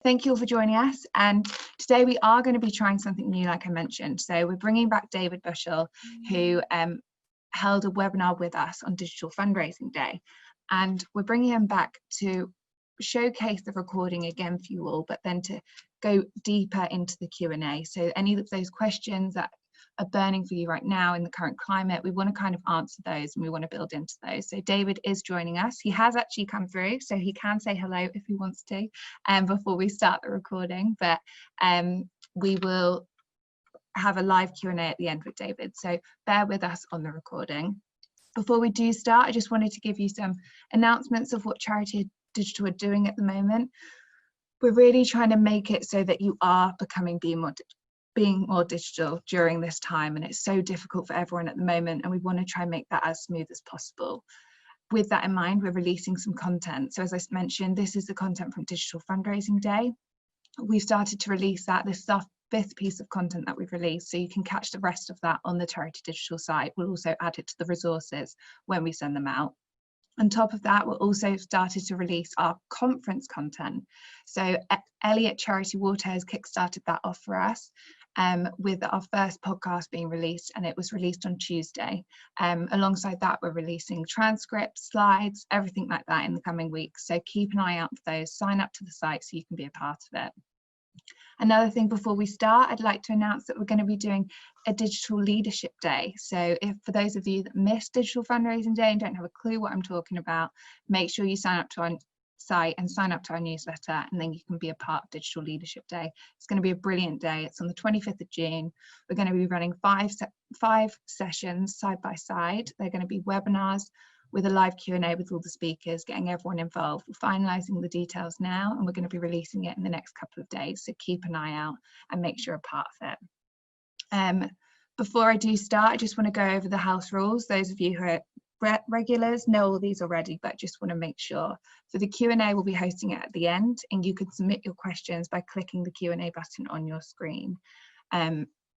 Thank you all for joining us. And today we are going to be trying something new, like I mentioned. So we're bringing back David Bushell, who held a webinar with us on Digital Fundraising Day. And we're bringing him back to showcase the recording again for you all, but then to go deeper into the Q&A. So any of those questions that are burning for you right now in the current climate, we want to kind of answer those and we want to build into those. So David is joining us. He has actually come through, so he can say hello if he wants to before we start the recording, but we will have a live Q&A at the end with David, so bear with us on the recording. Before we do start, I just wanted to give you some announcements of what Charity Digital are doing at the moment. We're really trying to make it so that you are being more digital during this time, and it's so difficult for everyone at the moment, and we want to try and make that as smooth as possible. With that in mind, we're releasing some content. So as I mentioned, this is the content from Digital Fundraising Day. We've started to release that. This is our 5th piece of content that we've released, so you can catch the rest of that on the Charity Digital site. We'll also add it to the resources when we send them out. On top of that, we're also started to release our conference content. So Ellie at Charity Water has kickstarted that off for us, with our first podcast being released, and it was released on Tuesday. Alongside that, we're releasing transcripts, slides, everything like that in the coming weeks. So keep an eye out for those. Sign up to the site so you can be a part of it. Another thing before we start, I'd like to announce that we're going to be doing a Digital Leadership Day. So if for those of you that missed Digital Fundraising Day and don't have a clue what I'm talking about, make sure you sign up to our site and sign up to our newsletter, and then you can be a part of Digital Leadership Day. It's going to be a brilliant day. It's on the 25th of June. We're going to be running five sessions side by side. They're going to be webinars with a live Q&A with all the speakers, getting everyone involved. We're finalising the details now, and we're going to be releasing it in the next couple of days, so keep an eye out and make sure you're a part of it. Before I do start, I just want to go over the house rules. Those of you who are regulars know all these already, but just want to make sure. For the Q&A, we'll be hosting it at the end, and you can submit your questions by clicking the Q&A button on your screen.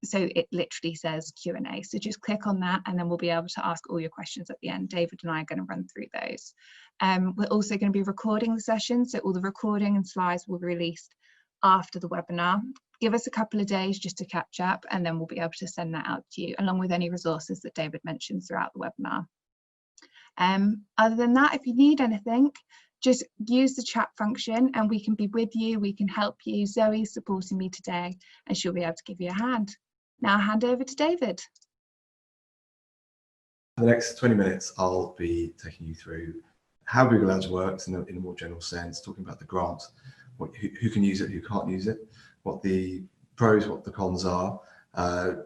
So it literally says Q&A, so just click on that and then we'll be able to ask all your questions at the end. David and I are going to run through those. We're also going to be recording the session, so all the recording and slides will be released after the webinar. Give us a couple of days just to catch up, and then we'll be able to send that out to you, along with any resources that David mentioned throughout the webinar. Other than that, if you need anything, just use the chat function and we can be with you, we can help you. Zoe's supporting me today and she'll be able to give you a hand. Now I'll hand over to David. For the next 20 minutes, I'll be taking you through how Google Ads works in a more general sense, talking about the grant, who can use it, who can't use it, what the pros, what the cons are,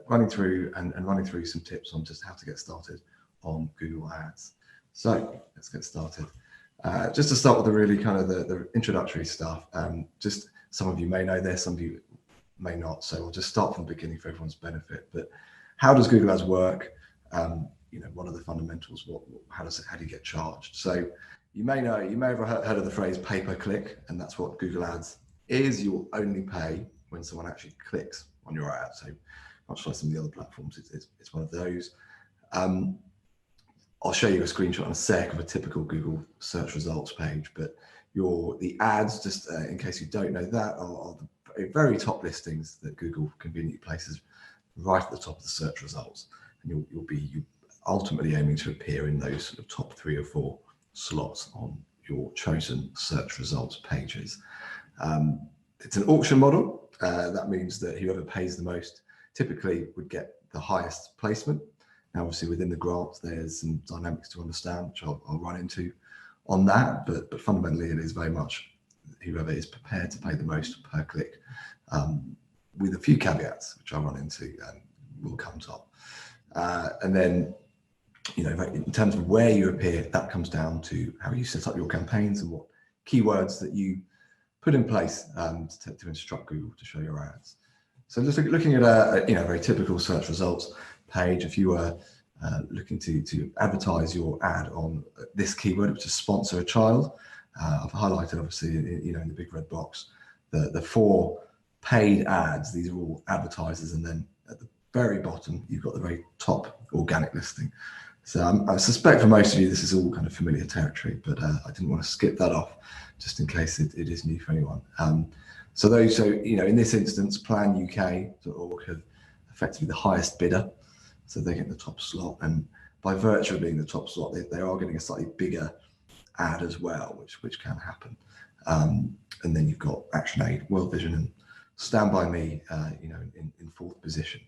running through some tips on just how to get started on Google Ads. So let's get started. Just to start with the really kind of the introductory stuff, just some of you may know this, some of you may not, so we'll just start from the beginning for everyone's benefit. But how does Google Ads work? What are the fundamentals? How do you get charged? So you may have heard of the phrase pay-per-click, and that's what Google Ads is. You will only pay when someone actually clicks on your ad. So much like some of the other platforms, it's one of those. I'll show you a screenshot in a sec of a typical Google search results page, but the ads, just in case you don't know that, are the very top listings that Google conveniently places right at the top of the search results, and you'll be ultimately aiming to appear in those sort of top 3 or 4 slots on your chosen search results pages. It's an auction model. That means that whoever pays the most typically would get the highest placement. Now, obviously, within the grant, there's some dynamics to understand, which I'll run into on that, but fundamentally, it is very much whoever is prepared to pay the most per click, with a few caveats, which I'll run into and will come top. And then, in terms of where you appear, that comes down to how you set up your campaigns and what keywords that you put in place to instruct Google to show your ads. So just looking at a very typical search results page, if you were looking to advertise your ad on this keyword, which is sponsor a child, I've highlighted obviously in the big red box the 4 paid ads. These are all advertisers, and then at the very bottom you've got the very top organic listing. So I suspect for most of you, this is all kind of familiar territory, but I didn't want to skip that off just in case it is new for anyone. So in this instance, PlanUK.org have effectively the highest bidder. So they get the top slot. And by virtue of being the top slot, they are getting a slightly bigger ad as well, which can happen. And then you've got ActionAid, World Vision, and Stand By Me, in fourth position.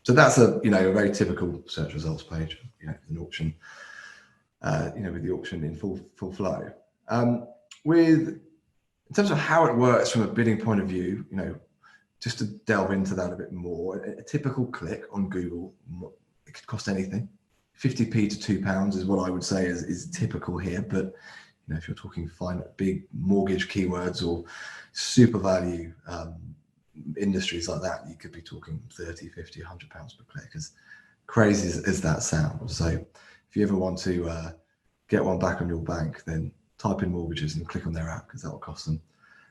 So that's a very typical search results page, an auction, with the auction in full flow. In terms of how it works from a bidding point of view, just to delve into that a bit more, a typical click on Google, it could cost anything. 50p to £2 is what I would say is typical here. But if you're talking big mortgage keywords or super value industries like that, you could be talking 30, 50, £100 per click, as crazy as that sounds. So if you ever want to get one back on your bank, then type in mortgages and click on their app, because that will cost them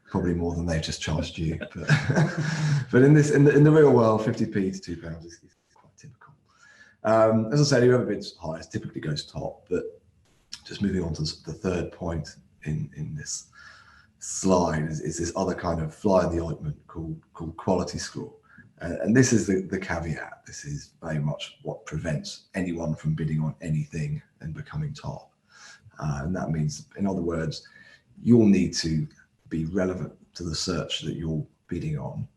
probably more than they've just charged you. But in the real world, 50p to £2 is quite typical. As I said, whoever bids highest typically goes top. But just moving on to the third point in this slide is this other kind of fly in the ointment called quality score. And this is the caveat. This is very much what prevents anyone from bidding on anything and becoming top. And that means, in other words, you'll need to be relevant to the search that you're bidding on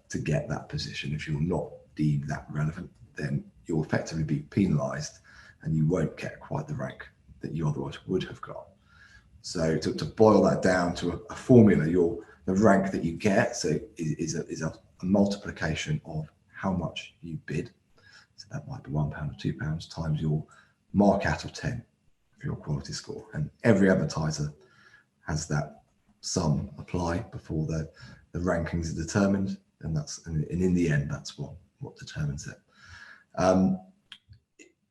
to get that position. If you're not deemed that relevant, then you'll effectively be penalised and you won't get quite the rank that you otherwise would have got. So to boil that down to a formula, the rank that you get is a multiplication of how much you bid. So that might be £1 or £2 times your mark out of 10 for your quality score. And every advertiser has that sum apply before the rankings are determined, and in the end, that's what determines it.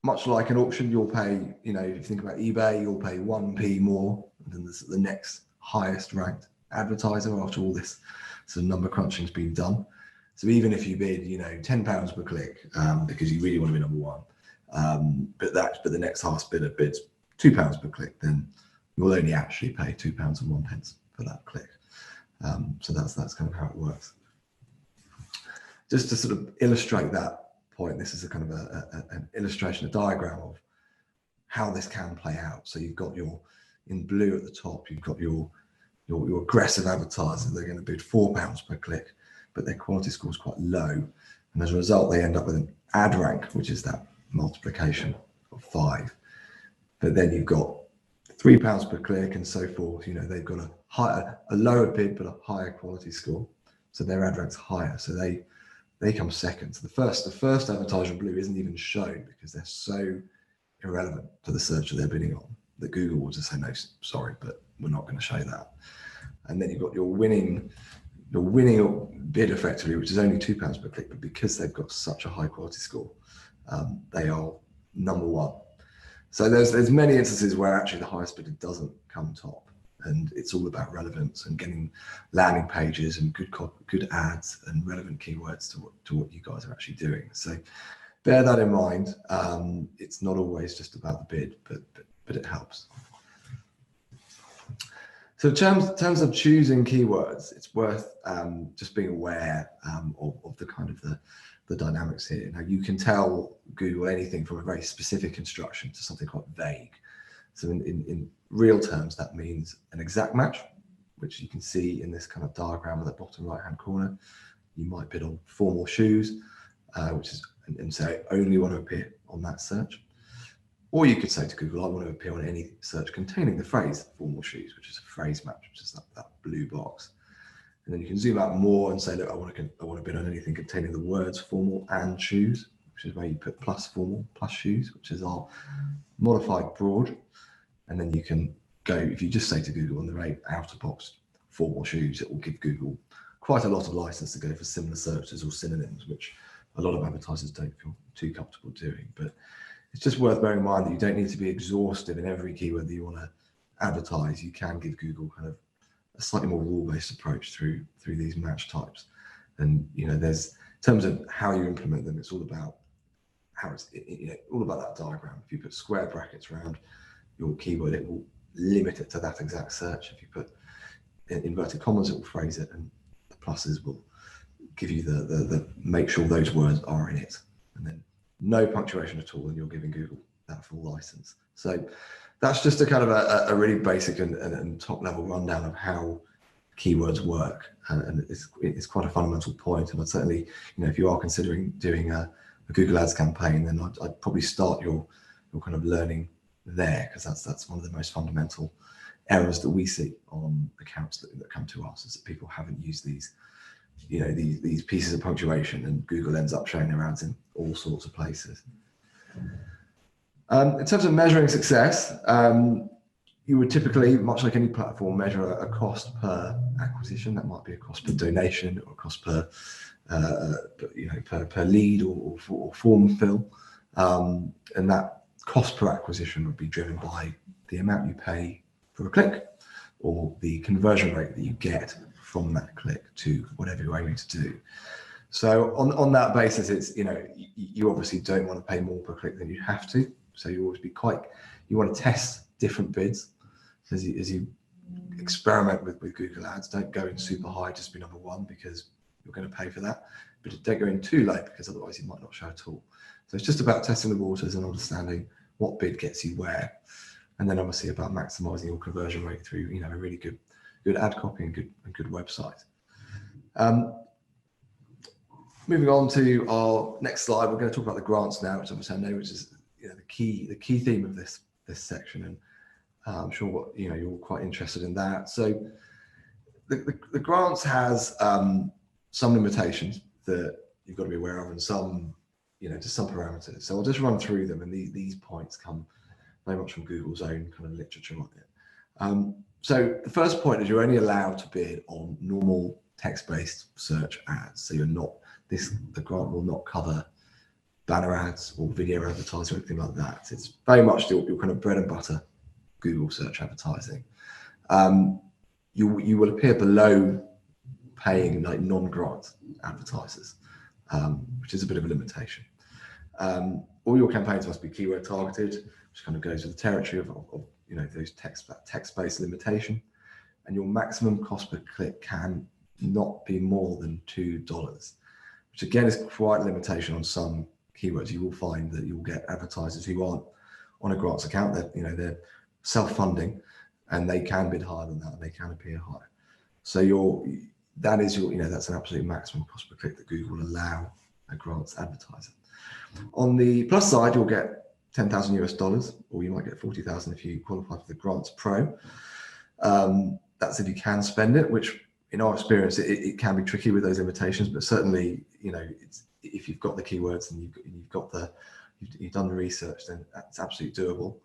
Much like an auction, you'll pay, if you think about eBay, you'll pay 1p more than the next highest ranked advertiser after all this sort of number crunching has been done. So even if you bid, £10 per click, because you really want to be number one, but the next highest bidder bids £2 per click, then you'll only actually pay £2.01 for that click. So that's kind of how it works. Just to sort of illustrate that point, this is a kind of an illustration, a diagram of how this can play out. So you've got in blue at the top, you've got your aggressive advertisers. They're going to bid £4 per click, but their quality score is quite low, and as a result, they end up with an ad rank, which is that multiplication of 5. But then you've got £3 per click and so forth. They've got a lower bid but a higher quality score, so their ad rank's higher. So they come second. So the first advertiser in blue isn't even shown because they're so irrelevant to the search that they're bidding on that Google will just say, no, sorry, but we're not going to show that. And then you've got your winning bid effectively, which is only £2 per click, but because they've got such a high quality score, they are number one. So there's many instances where actually the highest bidder doesn't come top, and it's all about relevance and getting landing pages and good ads and relevant keywords to what you guys are actually doing. So bear that in mind. It's not always just about the bid, but it helps. So in terms of choosing keywords, it's worth just being aware of the kind of the dynamics here. Now, you can tell Google anything from a very specific instruction to something quite vague. So in real terms, that means an exact match, which you can see in this kind of diagram at the bottom right-hand corner. You might bid on formal shoes, and say only want to appear on that search. Or you could say to Google, I want to appear on any search containing the phrase formal shoes, which is a phrase match, which is that blue box. And then you can zoom out more and say, look, I want to bid on anything containing the words formal and shoes, which is where you put plus formal plus shoes, which is our modified broad. And then you can go, if you just say to Google on the right outer box, formal shoes, it will give Google quite a lot of license to go for similar searches or synonyms, which a lot of advertisers don't feel too comfortable doing. But it's just worth bearing in mind that you don't need to be exhaustive in every keyword that you want to advertise. You can give Google kind of a slightly more rule-based approach through these match types. And there's, in terms of how you implement them, it's all about how it's all about that diagram. If you put square brackets around your keyword, it will limit it to that exact search. If you put in inverted commas, it will phrase it, and the pluses will give you the make sure those words are in it, and then no punctuation at all, and you're giving Google that full license. So that's just a kind of a really basic and top level rundown of how keywords work, and it's quite a fundamental point. And I'd certainly, if you are considering doing a Google Ads campaign, then I'd probably start your kind of learning there, because that's one of the most fundamental errors that we see on accounts that come to us, is that people haven't used these pieces of punctuation, and Google ends up showing their ads in all sorts of places. In terms of measuring success, you would typically, much like any platform, measure a cost per acquisition. That might be a cost per donation, or a cost per per lead or form fill, and that cost per acquisition would be driven by the amount you pay for a click, or the conversion rate that you get from that click to whatever you're aiming to do. So on that basis, it's you obviously don't want to pay more per click than you have to. So you always you want to test different bids as you experiment with Google Ads. Don't go in super high, just be number one, because you're going to pay for that. But don't go in too low, because otherwise you might not show at all. So it's just about testing the waters and understanding what bid gets you where, and then obviously about maximizing your conversion rate through a really good ad copy and good website. Moving on to our next slide, we're going to talk about the grants now, which obviously I know is the key theme of this section, and I'm sure you're quite interested in that. So the grants has some limitations that you've got to be aware of, and some just some parameters. So I'll just run through them, and these points come very much from Google's own kind of literature on it. So the first point is you're only allowed to bid on normal text-based search ads. So the grant will not cover banner ads or video advertising or anything like that. It's very much your kind of bread and butter Google search advertising. You will appear below paying like non-grant advertisers, which is a bit of a limitation. All your campaigns must be keyword targeted, which kind of goes with the territory of those text-based limitation, and your maximum cost per click can not be more than $2, which again is quite a limitation on some keywords. You will find that you'll get advertisers who aren't on a grants account. They're self-funding, and they can bid higher than that, and they can appear higher. So that's an absolute maximum cost per click that Google will allow a grants advertiser. On the plus side, you'll get $10,000 US, or you might get 40,000 if you qualify for the Grants Pro. That's if you can spend it, which in our experience, it can be tricky with those limitations, but certainly, if you've got the keywords and you've done the research, then that's absolutely doable.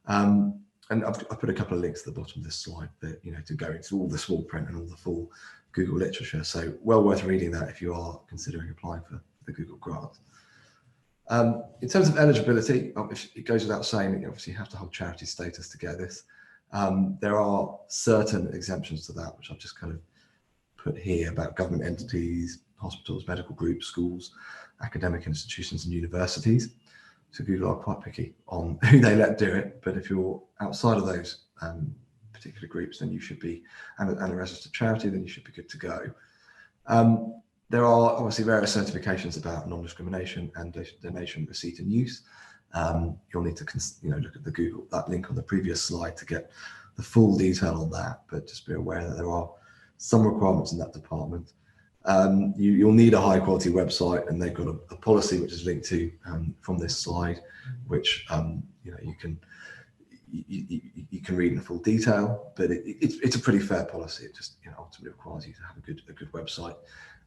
And I've put a couple of links at the bottom of this slide that, to go into all the small print and all the full Google literature. So well worth reading that if you are considering applying for the Google grant. In terms of eligibility, it goes without saying that you obviously have to hold charity status to get this. There are certain exemptions to that, which I've just kind of put here about government entities, hospitals, medical groups, schools, academic institutions, and universities. So Google are quite picky on who they let do it, but if you're outside of those particular groups, then you should be, and a registered charity, then you should be good to go. There are obviously various certifications about non-discrimination and donation receipt and use. You'll need to look at that link on the previous slide to get the full detail on that, but just be aware that there are some requirements in that department. You'll need a high quality website, and they've got a policy which is linked to from this slide, which you can read in full detail, but it's a pretty fair policy. It just ultimately requires you to have a good website.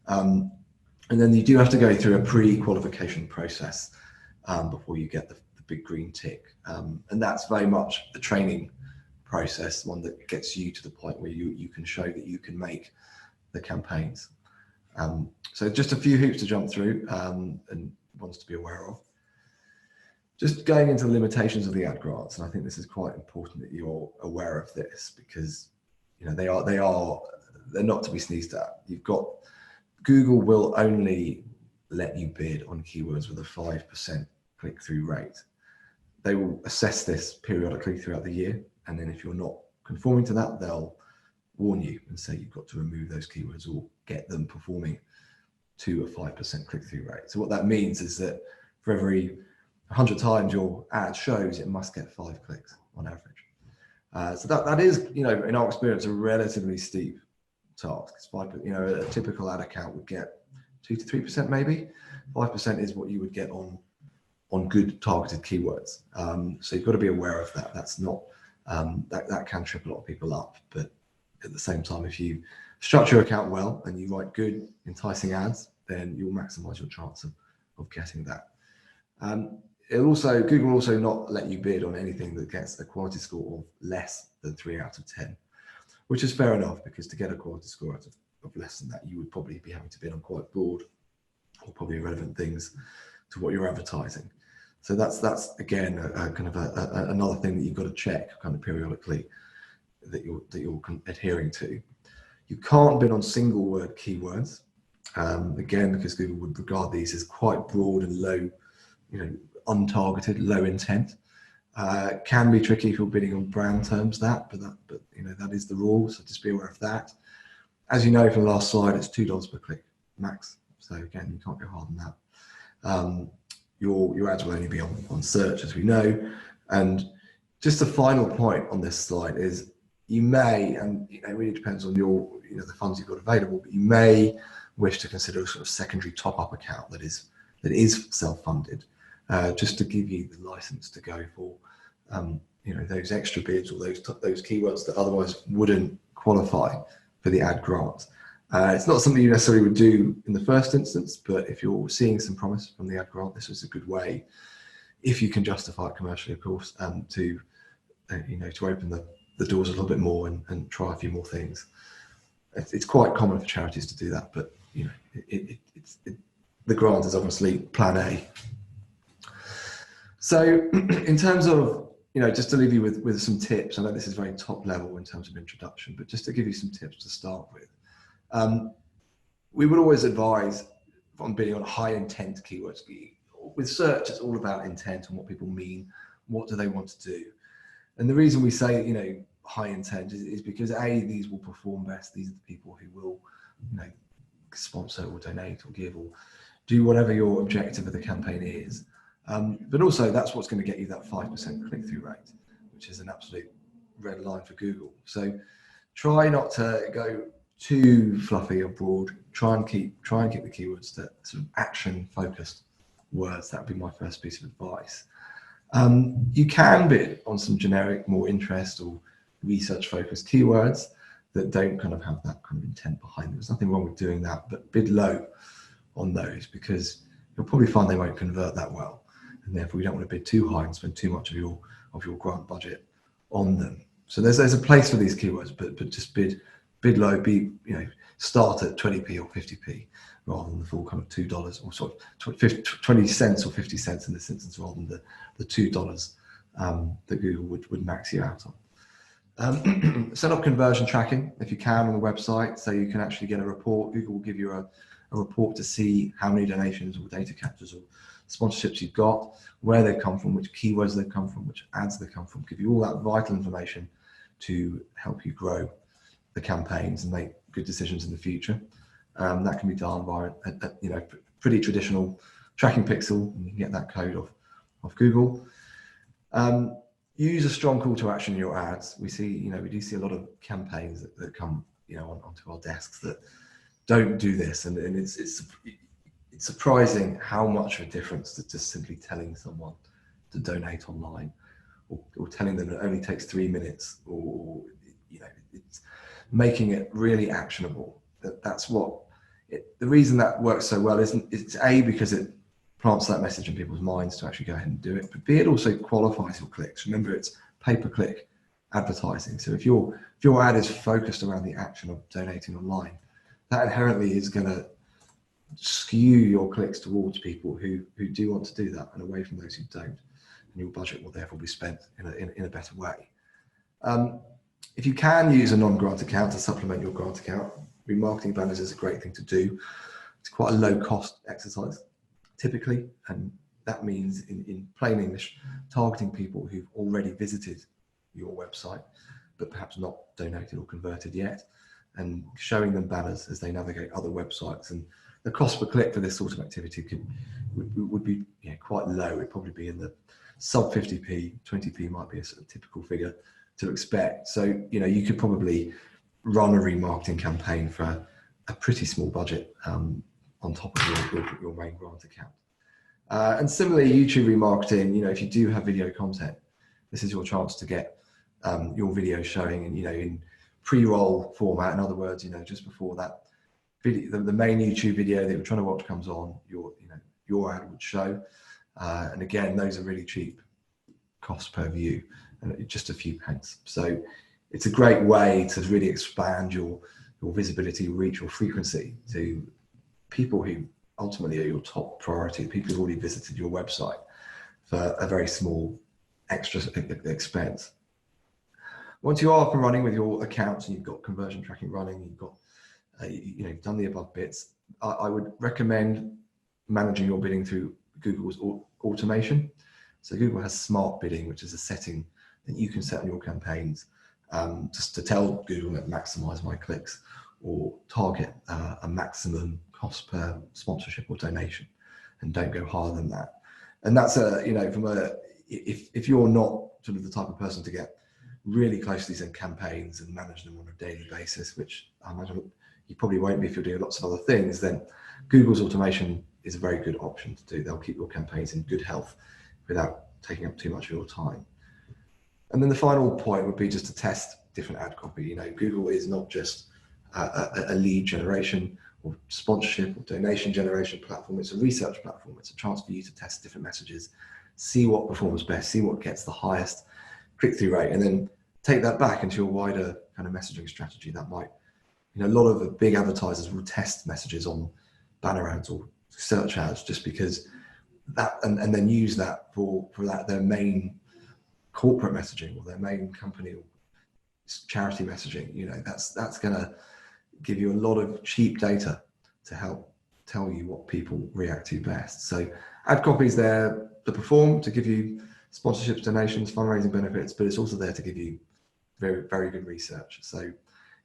And then you do have to go through a pre-qualification process before you get the big green tick, and that's very much the training process, one that gets you to the point where you can show that you can make the campaigns. So just a few hoops to jump through and ones to be aware of. Just going into the limitations of the ad grants, and I think this is quite important that you're aware of this, because they're not to be sneezed at. Google will only let you bid on keywords with a 5% click-through rate. They will assess this periodically throughout the year, and then if you're not conforming to that, they'll warn you and say you've got to remove those keywords or get them performing to a 5% click-through rate. So what that means is that for every 100 times your ad shows, it must get 5 clicks on average. So that is, you know, in our experience, a relatively steep task. It's 5, you know, a typical ad account would get 2 to 3% maybe. 5% is what you would get on good targeted keywords. So you've got to be aware of that. That's not, that can trip a lot of people up. But at the same time, if you structure your account well and you write good, enticing ads, then you'll maximize your chance of getting that. Google will also not let you bid on anything that gets a quality score of less than 3 out of 10, which is fair enough, because to get a quality score out of less than that, you would probably be having to bid on quite broad or probably irrelevant things to what you're advertising. So that's again another thing that you've got to check kind of periodically that you're adhering to. You can't bid on single word keywords, again, because Google would regard these as quite broad and low, you know, untargeted, low intent. Can be tricky if you're bidding on brand terms, but you know, that is the rule, so just be aware of that. As you know from the last slide, it's $2 per click max. So again, you can't go hard on that. Your ads will only be on search, as we know. And just a final point on this slide is you may, and it really depends on the funds you've got available, but you may wish to consider a sort of secondary top-up account that is self-funded, just to give you the license to go for those extra bids or those keywords that otherwise wouldn't qualify for the ad grant. It's not something you necessarily would do in the first instance, but if you're seeing some promise from the ad grant, this is a good way, if you can justify it commercially, of course, to open the doors a little bit more and try a few more things. It's quite common for charities to do that, but you know, the grant is obviously plan A. So in terms of, just to leave you with some tips, I know this is very top level in terms of introduction, but just to give you some tips to start with. We would always advise on bidding on high intent keywords. With search, it's all about intent and what people mean, what do they want to do. And the reason we say, high intent is because these will perform best. These are the people who will, sponsor or donate or give or do whatever your objective of the campaign is. But also that's what's going to get you that 5% click-through rate, which is an absolute red line for Google. So try not to go too fluffy or broad. Try and keep the keywords to sort of action-focused words. That would be my first piece of advice. You can bid on some generic, more interest or research-focused keywords that don't kind of have that kind of intent behind them. There's nothing wrong with doing that, but bid low on those because you'll probably find they won't convert that well, and therefore you don't want to bid too high and spend too much of your grant budget on them. So there's a place for these keywords, but just bid low. Start at 20p or 50p rather than the full kind of $2 or sort of 20 cents or 50 cents in this instance, rather than the $2 that Google would max you out on. Set up conversion tracking if you can on the website, so you can actually get a report. Google will give you a report to see how many donations or data captures or sponsorships you've got, where they've come from, which keywords they've come from, which ads they've come from, give you all that vital information to help you grow the campaigns and make good decisions in the future. That can be done via a pretty traditional tracking pixel, and you can get that code off Google. Use a strong call to action in your ads. We do see a lot of campaigns that come onto our desks that don't do this, and it's surprising how much of a difference that just simply telling someone to donate online or telling them it only takes 3 minutes, or it's making it really actionable. That's what the reason that works so well isn't it's A, because it plants that message in people's minds to actually go ahead and do it, but B, it also qualifies your clicks. Remember, it's pay-per-click advertising. So if your ad is focused around the action of donating online, that inherently is going to skew your clicks towards people who do want to do that and away from those who don't. And your budget will therefore be spent in a better way. If you can use a non-grant account to supplement your grant account, remarketing banners is a great thing to do. It's quite a low-cost exercise, typically, and that means in plain English, targeting people who've already visited your website, but perhaps not donated or converted yet, and showing them banners as they navigate other websites. And the cost per click for this sort of activity would be quite low. It'd probably be in the sub 50p, 20p might be a sort of typical figure to expect. So, you could probably run a remarketing campaign for a pretty small budget on top of your main grant account. And similarly, YouTube remarketing, if you do have video content, this is your chance to get your video showing and, in pre-roll format. In other words, just before that video, the main YouTube video that you're trying to watch comes on, your ad would show. And again, those are really cheap costs per view, and just a few pence. So it's a great way to really expand your visibility, reach, or frequency to people who ultimately are your top priority, people who've already visited your website for a very small extra expense. Once you are up and running with your accounts and you've got conversion tracking running, you've got done the above bits, I would recommend managing your bidding through Google's automation. So Google has smart bidding, which is a setting that you can set on your campaigns just to tell Google that maximize my clicks or target a maximum cost per sponsorship or donation, and don't go higher than that. And that's if you're not sort of the type of person to get really close to these campaigns and manage them on a daily basis, which I imagine you probably won't be if you're doing lots of other things, then Google's automation is a very good option to do. They'll keep your campaigns in good health without taking up too much of your time. And then the final point would be just to test different ad copy. Google is not just a lead generation or sponsorship or donation generation platform. It's a research platform. It's a chance for you to test different messages, see what performs best, see what gets the highest click-through rate, and then take that back into your wider kind of messaging strategy. That might, a lot of the big advertisers will test messages on banner ads or search ads just because that, and then use that for their main corporate messaging or their main company or charity messaging. That's going to give you a lot of cheap data to help tell you what people react to best. So ad copy is there to perform, to give you sponsorships, donations, fundraising benefits, but it's also there to give you very, very good research. So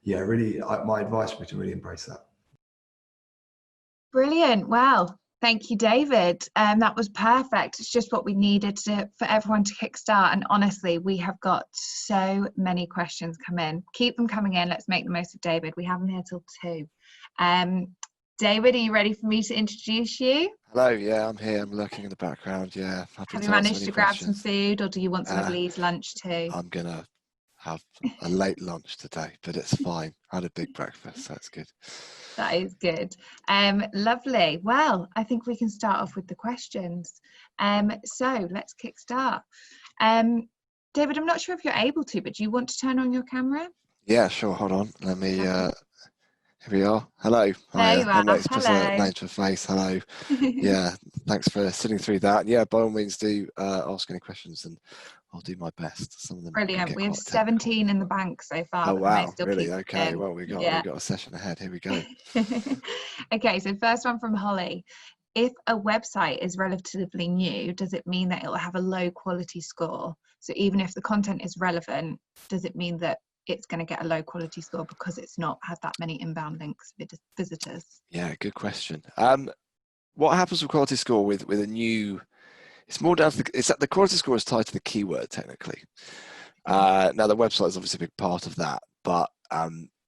yeah, really, my advice would be to really embrace that. Brilliant. Well, thank you, David. That was perfect. It's just what we needed for everyone to kickstart. And honestly, we have got so many questions come in. Keep them coming in. Let's make the most of David. We have him here till 2. David, are you ready for me to introduce you? Hello, yeah, I'm here. I'm lurking in the background. Yeah. Have you managed to grab some food, or do you want some of Lee's lunch too? I'm going to have a late lunch today, but it's fine. I had a big breakfast, so that's good. That is good. Lovely. Well, I think we can start off with the questions. So let's kick start. David, I'm not sure if you're able to, but do you want to turn on your camera? Yeah, sure. Hold on. Let me... Here we are. Hello. There you are. Hello. Name to a face. Hello. Yeah. Thanks for sitting through that. Yeah. By all means, do ask any questions, and I'll do my best. Some of them. Brilliant. We have 17 in the bank so far. Oh wow! Really? Okay. Well, we've got a session ahead. Here we go. Okay. So first one from Holly. If a website is relatively new, does it mean that it will have a low quality score? So even if the content is relevant, does it mean that it's going to get a low quality score because it's not had that many inbound links visitors? Yeah, good question. What happens with quality score with a new? It's more down to the quality score is tied to the keyword technically. Now the website is obviously a big part of that, but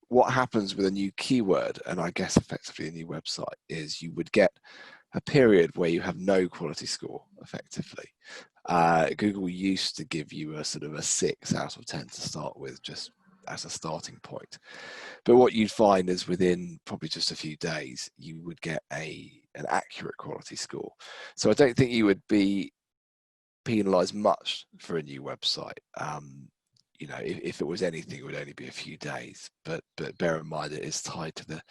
what happens with a new keyword, and I guess effectively a new website, is you would get a period where you have no quality score effectively. Google used to give you a sort of a 6 out of 10 to start with, just as a starting point. But what you'd find is within probably just a few days, you would get an accurate quality score. So I don't think you would be penalized much for a new website. If it was anything, it would only be a few days, but bear in mind it is tied to the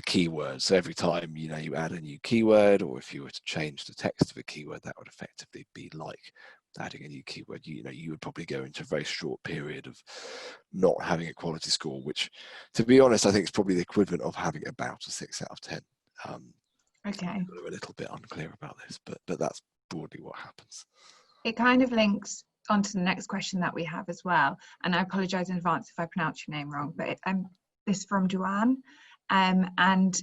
keyword. So every time, you add a new keyword, or if you were to change the text of a keyword, that would effectively be like adding a new keyword. You would probably go into a very short period of not having a quality score, which, to be honest, I think is probably the equivalent of having about a 6 out of 10. Okay. I'm a little bit unclear about this, but that's broadly what happens. It kind of links onto the next question that we have as well. And I apologize in advance if I pronounce your name wrong, but this is from Duan. And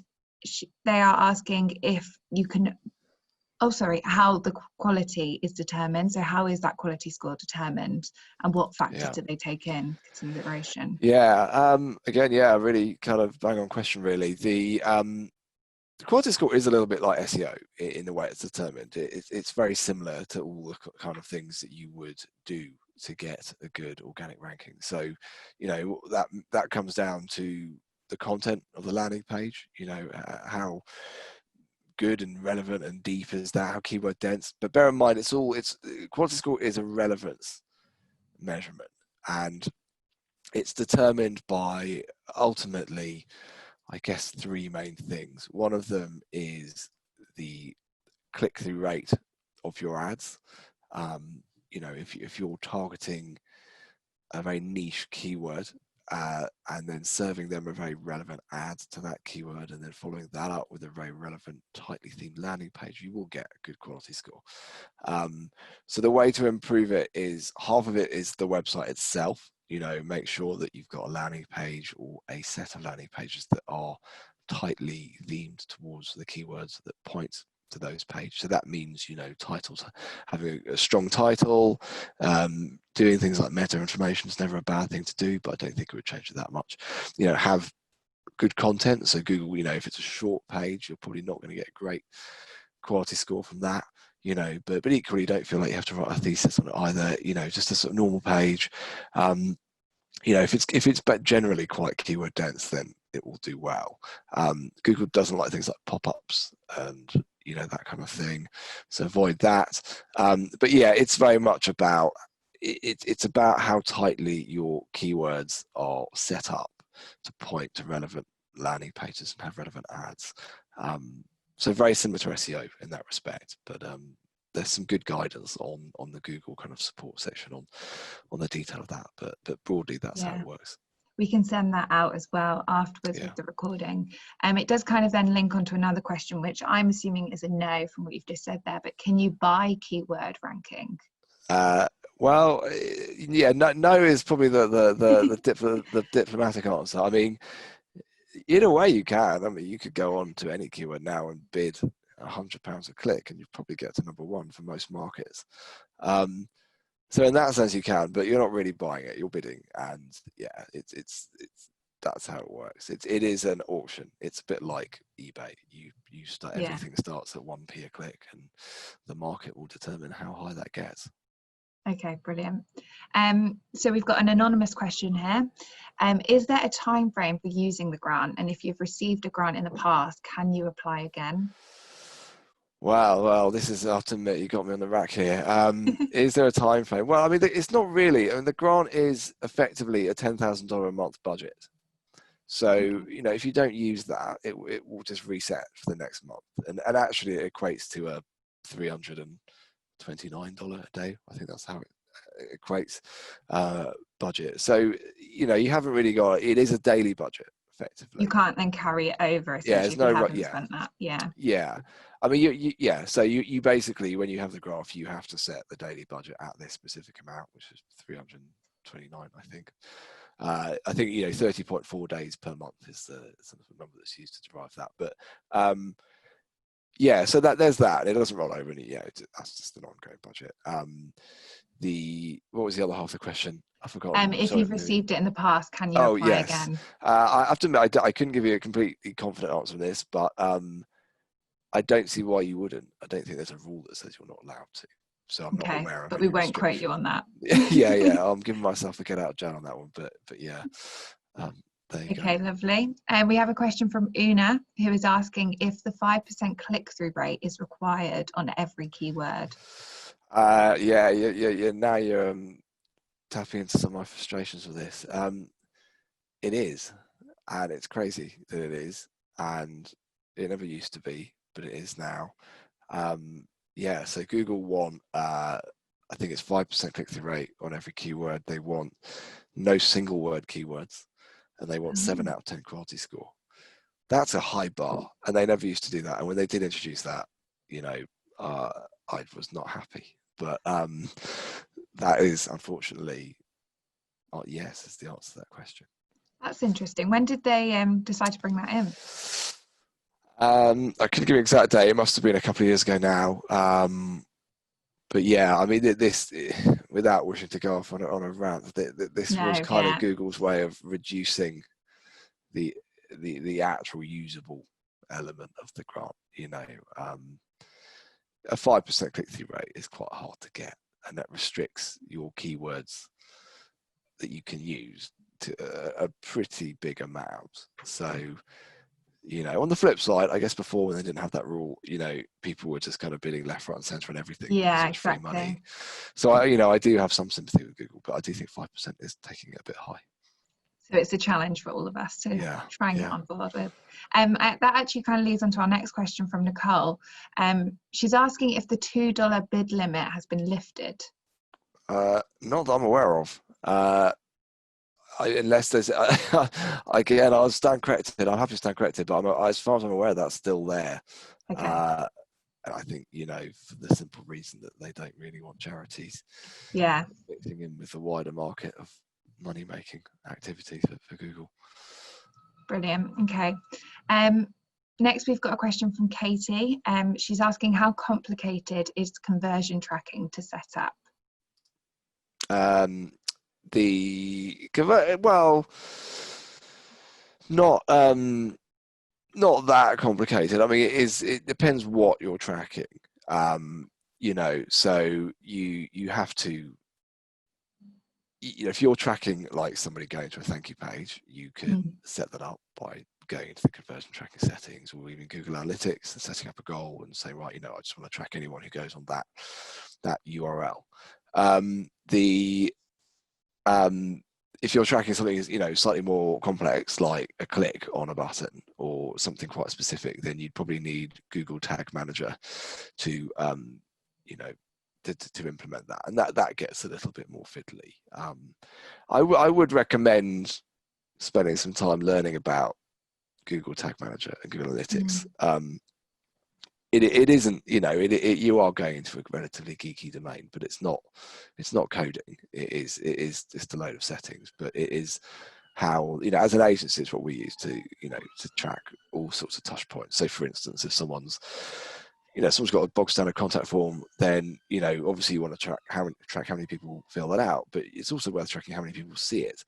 they are asking if you can, how the quality is determined. So how is that quality score determined, and what factors do they take in consideration? Yeah, again, yeah, really kind of bang on question, really. The quality score is a little bit like SEO in the way it's determined. It's very similar to all the kind of things that you would do to get a good organic ranking. So, you know, that comes down to the content of the landing page, you know, how good and relevant and deep is that, how keyword dense. But bear in mind, quality score is a relevance measurement, and it's determined by ultimately, I guess, three main things. One of them is the click-through rate of your ads. You know, if you're targeting a very niche keyword and then serving them a very relevant ad to that keyword, and then following that up with a very relevant, tightly themed landing page, you will get a good quality score. So the way to improve it is, half of it is the website itself. You know, make sure that you've got a landing page or a set of landing pages that are tightly themed towards the keywords that point to those pages. So that means, you know, titles, having a strong title, doing things like meta information is never a bad thing to do, but I don't think it would change it that much. You know, have good content. So Google, you know, if it's a short page, you're probably not going to get a great quality score from that. You know, but equally, don't feel like you have to write a thesis on it either. You know, just a sort of normal page. You know, if it's generally quite keyword dense, then it will do well. Google doesn't like things like pop-ups and, you know, that kind of thing, so avoid that. But yeah, it's very much about it's about how tightly your keywords are set up to point to relevant landing pages and have relevant ads. So very similar to SEO in that respect, but there's some good guidance on the Google kind of support section on the detail of that, but broadly that's how it works. We can send that out as well afterwards with the recording. It does kind of then link onto another question, which I'm assuming is a no from what you've just said there, but can you buy keyword ranking? Well, yeah, no is probably the diplomatic answer. I mean, in a way you can. I mean, you could go on to any keyword now and bid £100 a click, and you'd probably get to number one for most markets. So in that sense you can, but you're not really buying it, you're bidding. And yeah, it's that's how it works. It is an auction. It's a bit like eBay. You start, everything starts at 1p a click, and the market will determine how high that gets. Okay, brilliant. So we've got an anonymous question here. Is there a time frame for using the grant? And if you've received a grant in the past, can you apply again? Well, this is, I have to admit, you got me on the rack here. Is there a time frame? Well, I mean, it's not really. I mean, the grant is effectively a $10,000 a month budget. So, you know, if you don't use that, it will just reset for the next month. And actually it equates to a $329 a day. I think that's how it equates budget. So, you know, you haven't really got, it is a daily budget. Effectively. You can't then carry it over essentially if you haven't spent that. Yeah. I mean, so you basically, when you have the graph, you have to set the daily budget at this specific amount, which is 329, I think. I think, you know, 30.4 days per month is the sort of number that's used to derive that. But yeah, so there's that. It doesn't roll over, and that's just an ongoing budget. What was the other half of the question? I forgot. If you've received it in the past, can you apply again? I have to admit, I couldn't give you a completely confident answer on this, but I don't see why you wouldn't. I don't think there's a rule that says you're not allowed to. So I'm not aware of. But we won't quote you on that. yeah. I'm giving myself a get out of jail on that one, but yeah. There you go. Okay, lovely. We have a question from Una, who is asking if the 5% click-through rate is required on every keyword. Yeah. Now you're tapping into some of my frustrations with this. It is, and it's crazy that it is, and it never used to be, but it is now. Yeah, so Google want, I think it's 5% click-through rate on every keyword. They want no single word keywords, and they want 7 out of 10 quality score. That's a high bar, and they never used to do that. And when they did introduce that, you know, I was not happy. But that is unfortunately, yes, is the answer to that question. That's interesting. When did they decide to bring that in? I couldn't give you an exact date. It must have been a couple of years ago now. But yeah, I mean, this, without wishing to go off on a rant, this was kind of Google's way of reducing the actual usable element of the grant. You know, a 5% click-through rate is quite hard to get, and that restricts your keywords that you can use to a pretty big amount. So, you know, on the flip side, I guess before, when they didn't have that rule, you know, people were just kind of bidding left, right, and centre and everything. Yeah, so free exactly. money. So I do have some sympathy with Google, but I do think 5% is taking it a bit high. So it's a challenge for all of us to try and get on board with. That actually kind of leads on to our next question from Nicole. She's asking if the $2 bid limit has been lifted. Not that I'm aware of. Unless there's, again, I'll stand corrected. I'll have to stand corrected, but as far as I'm aware, that's still there. Okay. And I think, you know, for the simple reason that they don't really want charities mixing in with the wider market of money-making activity for Google. Brilliant. Okay. Next, we've got a question from Katie. She's asking, how complicated is conversion tracking to set up? Not that complicated. I mean, it depends what you're tracking. You know, so you have to, you know, if you're tracking like somebody going to a thank you page, you can set that up by going into the conversion tracking settings, or even Google Analytics, and setting up a goal and say, right, you know, I just want to track anyone who goes on that URL. If you're tracking something, you know, slightly more complex, like a click on a button or something quite specific, then you'd probably need Google Tag Manager to, you know, to implement that, and that gets a little bit more fiddly. I would recommend spending some time learning about Google Tag Manager and Google Analytics. It isn't, you know, you are going into a relatively geeky domain, but it's not coding. It is just a load of settings, but it is how, you know, as an agency, it's what we use to, you know, to track all sorts of touch points. So for instance, if someone's got a bog standard contact form, then, you know, obviously you want to track how many people fill that out, but it's also worth tracking how many people see it,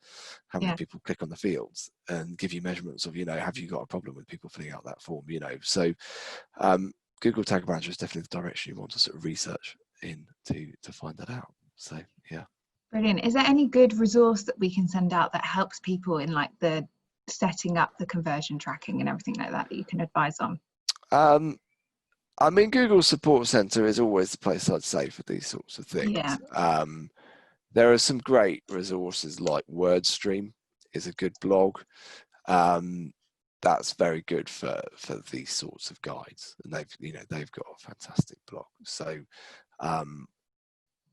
how many people click on the fields, and give you measurements of, you know, have you got a problem with people filling out that form, you know. So Google Tag Manager is definitely the direction you want to sort of research in to find that out. So yeah. Brilliant. Is there any good resource that we can send out that helps people in like the setting up the conversion tracking and everything like that you can advise on? I mean, Google Support Center is always the place I'd say for these sorts of things. Yeah. There are some great resources, like WordStream is a good blog. That's very good for these sorts of guides, and they've got a fantastic blog. So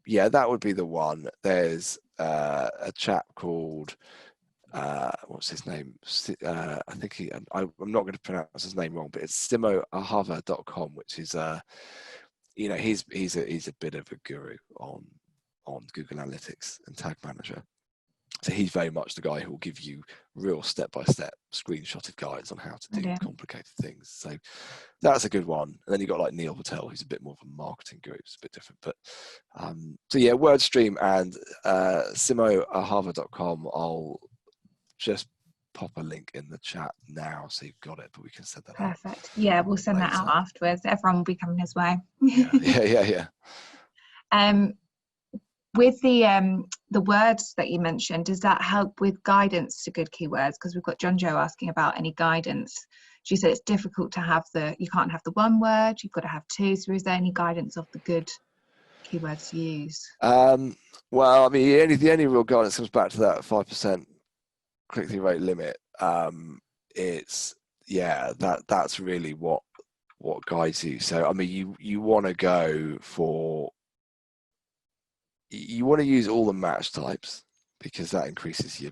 yeah, that would be the one. There's a chap called what's his name? I think I'm not going to pronounce his name wrong, but it's simoahava.com, which is you know, he's a bit of a guru on Google Analytics and Tag Manager. So he's very much the guy who will give you real step-by-step screenshotted guides on how to do complicated things. So that's a good one. And then you've got like Neil Patel, who's a bit more of a marketing guru. It's a bit different. But so yeah, WordStream and simoahava.com. I'll just pop a link in the chat now so you've got it, but we can send that out. Perfect. Yeah, we'll send that out afterwards. Everyone will be coming his way. Yeah. With the words that you mentioned, does that help with guidance to good keywords? Because we've got John Joe asking about any guidance. She said it's difficult to have you can't have the one word, you've got to have two. So is there any guidance of the good keywords to use? Well, I mean, the only real guidance comes back to that 5% click-through rate limit. That's really what guides you. So I mean, you want to go for, you want to use all the match types, because that increases your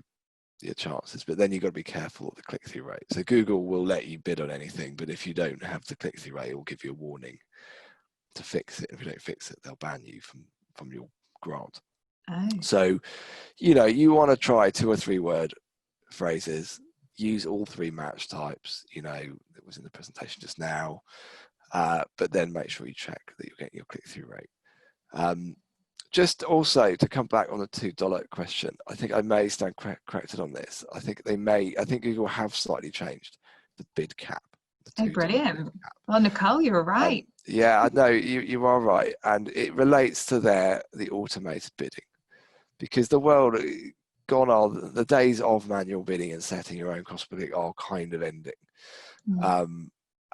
chances, but then you've got to be careful of the click-through rate. So Google will let you bid on anything, but if you don't have the click-through rate, it will give you a warning to fix it. If you don't fix it, they'll ban you from your grant. Oh. So, you want to try 2 or 3 word phrases, use all 3 match types, that was in the presentation just now, but then make sure you check that you're getting your click-through rate. Just also to come back on the $2 question, I think I may stand corrected on this. I think Google have slightly changed the bid cap. Oh, brilliant. Well, Nicole, you were right. Yeah, I know you are right. And it relates to the automated bidding, because the world gone on, the days of manual bidding and setting your own cost per click are kind of ending.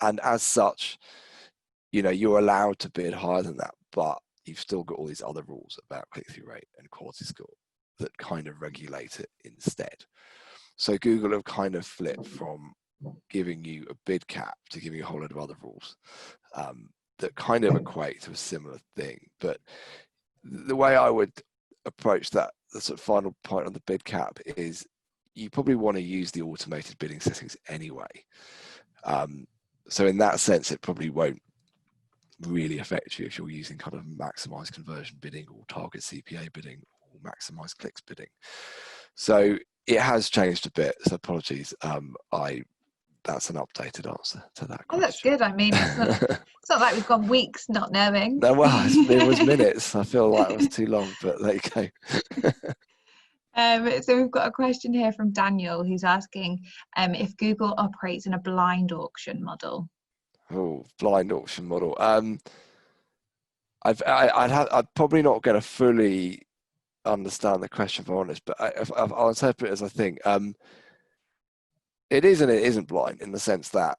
And as such, you're allowed to bid higher than that, but you've still got all these other rules about click-through rate and quality score that kind of regulate it instead. So Google have kind of flipped from giving you a bid cap to giving you a whole load of other rules that kind of equate to a similar thing. But the way I would approach that, the sort of final point on the bid cap, is you probably want to use the automated bidding settings anyway. So in that sense, it probably won't really affect you if you're using kind of maximize conversion bidding or target CPA bidding or maximize clicks bidding. So it has changed a bit. So apologies. That's an updated answer to that question. Oh, that's good. I mean, it's not like we've gone weeks not knowing. No, well, it was minutes. I feel like it was too long, but there you go. So we've got a question here from Daniel, who's asking if Google operates in a blind auction model. Oh, blind auction model. I'm probably not going to fully understand the question, if I'm honest, but I'll interpret it as I think. It is and it isn't blind, in the sense that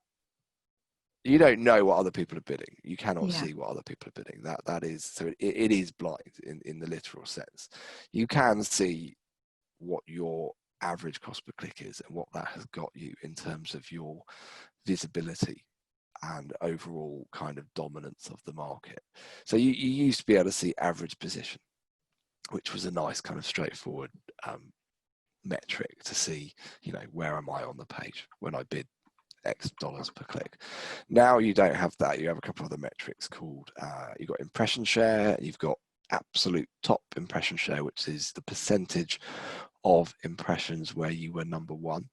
you don't know what other people are bidding. You cannot see what other people are bidding. That is, so it is blind in the literal sense. You can see what your average cost per click is and what that has got you in terms of your visibility and overall kind of dominance of the market. So you used to be able to see average position, which was a nice kind of straightforward metric to see, where am I on the page when I bid X dollars per click. Now you don't have that. You have a couple of other metrics called, you've got impression share, you've got absolute top impression share, which is the percentage of impressions where you were number 1.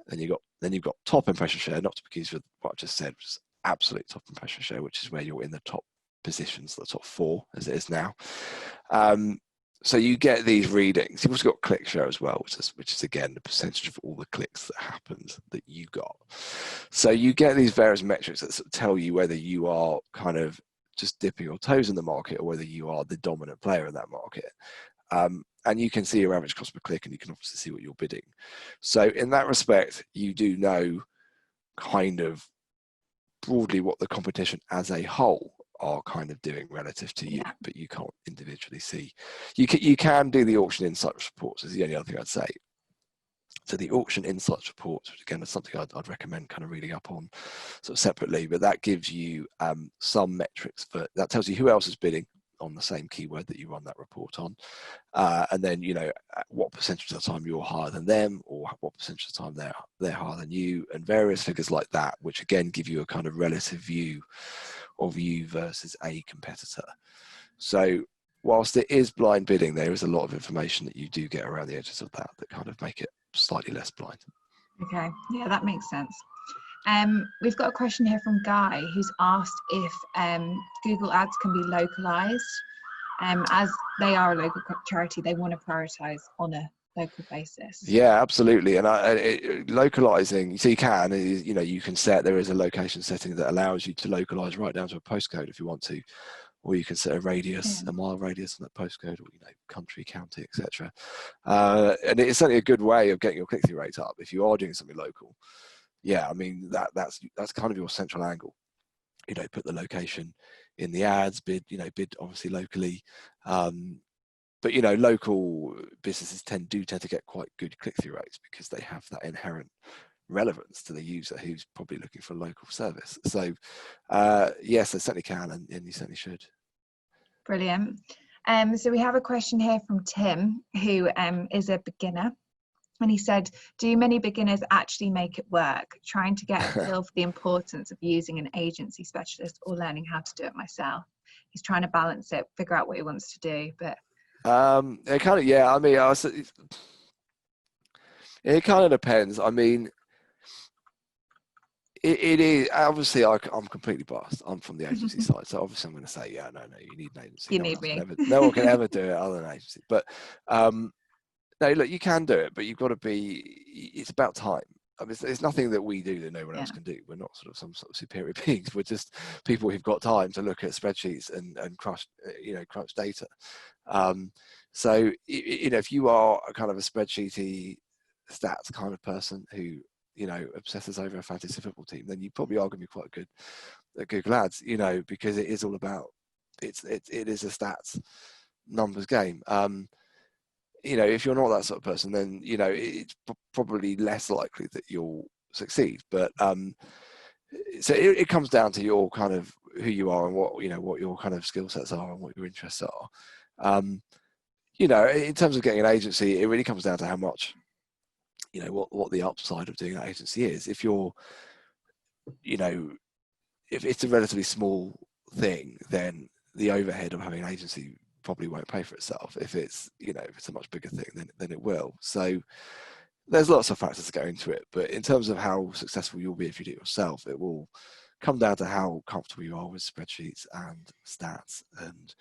And you've got top impression share, not to be confused with what I just said, which is absolute top impression share, which is where you're in the top positions, the top 4 as it is now. So you get these readings. You've also got click share as well, which is again the percentage of all the clicks that happened that you got. So you get these various metrics that sort of tell you whether you are kind of just dipping your toes in the market or whether you are the dominant player in that market. And you can see your average cost per click, and you can obviously see what you're bidding. So in that respect, you do know kind of broadly what the competition as a whole are kind of doing relative to you, but you can't individually see. You can do the auction insights reports, is the only other thing I'd say. So the auction insights reports, which again is something I'd recommend kind of reading up on sort of separately, but that gives you some metrics that tells you who else is bidding on the same keyword that you run that report on, and then what percentage of the time you're higher than them, or what percentage of the time they're higher than you, and various figures like that, which again give you a kind of relative view of you versus a competitor. So whilst it is blind bidding, there is a lot of information that you do get around the edges of that kind of make it slightly less blind. Okay, yeah, that makes sense. We've got a question here from Guy, who's asked if Google Ads can be localized. As they are a local charity, they want to prioritize on a local basis. Yeah, absolutely. And localizing, so you can, you can set, there is a location setting that allows you to localize right down to a postcode if you want to, or you can set a radius, a mile radius on that postcode, or country, county, etc. And it's certainly a good way of getting your click-through rate up if you are doing something local. Yeah, I mean that's kind of your central angle. Put the location in the ads, bid obviously locally. But local businesses tend to get quite good click-through rates because they have that inherent relevance to the user who's probably looking for a local service. So yes, they certainly can, and you certainly should. Brilliant. So we have a question here from Tim, who is a beginner. And he said, do many beginners actually make it work? Trying to get a feel for the importance of using an agency specialist or learning how to do it myself. He's trying to balance it, figure out what he wants to do. But it kind of, yeah, I mean, it kind of depends. I mean, it is obviously I'm completely biased. I'm from the agency side, so obviously I'm going to say, yeah, no, you need an agency. You need me. No one can ever do it other than an agency. But no, look, you can do it, but you've got to be. It's about time. I mean, it's nothing that we do that no one else can do. We're not sort of some sort of superior beings. We're just people who've got time to look at spreadsheets and crunch data. So if you are a kind of a spreadsheety stats kind of person who obsesses over a fantasy football team, then you probably are going to be quite good at Google Ads, because it is all about it is a stats numbers game. If you're not that sort of person, then it's probably less likely that you'll succeed. But so it comes down to your kind of who you are and what your kind of skill sets are and what your interests are. In terms of getting an agency, it really comes down to how much what the upside of doing that agency is. If you're if it's a relatively small thing, then the overhead of having an agency probably won't pay for itself. If it's if it's a much bigger thing, then it will. So there's lots of factors that go into it, but in terms of how successful you'll be if you do it yourself, it will come down to how comfortable you are with spreadsheets and stats and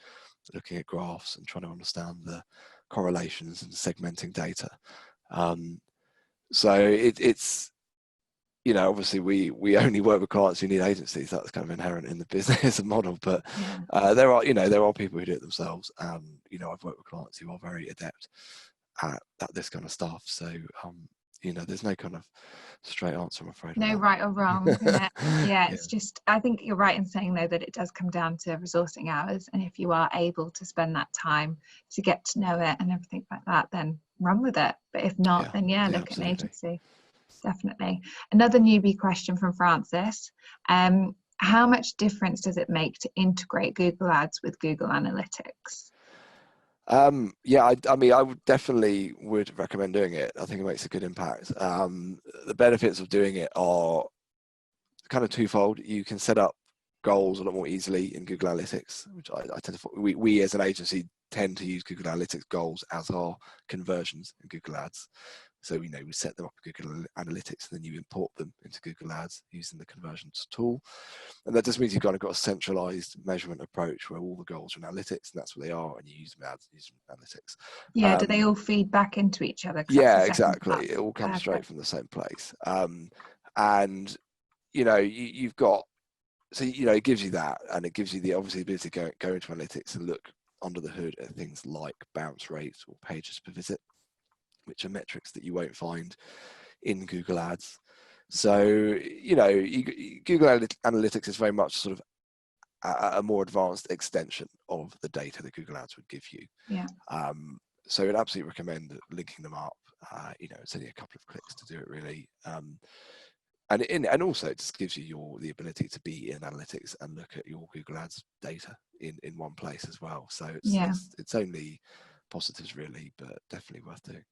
looking at graphs and trying to understand the correlations and segmenting data. So it's obviously we only work with clients who need agencies. That's kind of inherent in the business model, but there are people who do it themselves. I've worked with clients who are very adept at this kind of stuff. So there's no kind of straight answer, I'm afraid. No right or wrong. Yeah, it's just, I think you're right in saying though that it does come down to resourcing hours, and if you are able to spend that time to get to know it and everything like that, then run with it. But if not, then look at an agency. Definitely. Another newbie question from Francis. How much difference does it make to integrate Google Ads with Google Analytics? I mean, I would definitely recommend doing it. I think it makes a good impact. The benefits of doing it are kind of twofold. You can set up goals a lot more easily in Google Analytics, which I tend to, we as an agency tend to use Google Analytics goals as our conversions in Google Ads. So we set them up in Google Analytics, and then you import them into Google Ads using the conversions tool. And that just means you've kind of got a centralized measurement approach where all the goals are in analytics, and that's where they are, and you use them ads, use them in analytics. Yeah, do they all feed back into each other? Yeah, exactly. It all comes straight from the same place. And you've got, so it gives you that, and it gives you the obviously ability to go into analytics and look under the hood at things like bounce rates or pages per visit, which are metrics that you won't find in Google Ads. So, Google Analytics is very much sort of a more advanced extension of the data that Google Ads would give you. Yeah. So I'd absolutely recommend linking them up. It's only a couple of clicks to do it, really. And also it just gives you the ability to be in analytics and look at your Google Ads data in one place as well. So it's only positives, really, but definitely worth doing.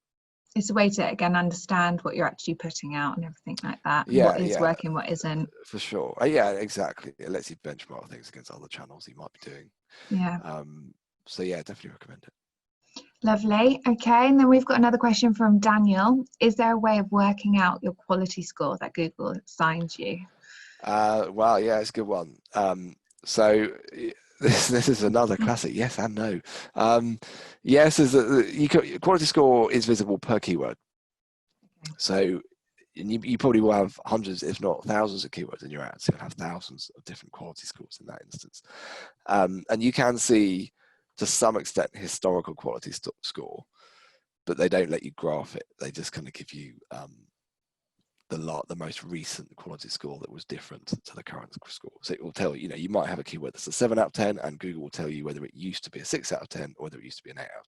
It's a way to, again, understand what you're actually putting out and everything like that. What is working, what isn't. For sure. Yeah, exactly. It lets you benchmark things against other channels you might be doing. Yeah. So yeah, definitely recommend it. Lovely. Okay, and then we've got another question from Daniel. Is there a way of working out your quality score that Google assigns you? Well, yeah, it's a good one. So this is another classic yes and no. Yes is that quality score is visible per keyword. Okay. So you probably will have hundreds, if not thousands, of keywords in your ads. You'll have thousands of different quality scores in that instance, and you can see to some extent historical quality score, but they don't let you graph it. They just kind of give you the most recent quality score that was different to the current score. So it will tell you might have a keyword that's a 7 out of 10, and Google will tell you whether it used to be a 6 out of 10 or whether it used to be an 8 out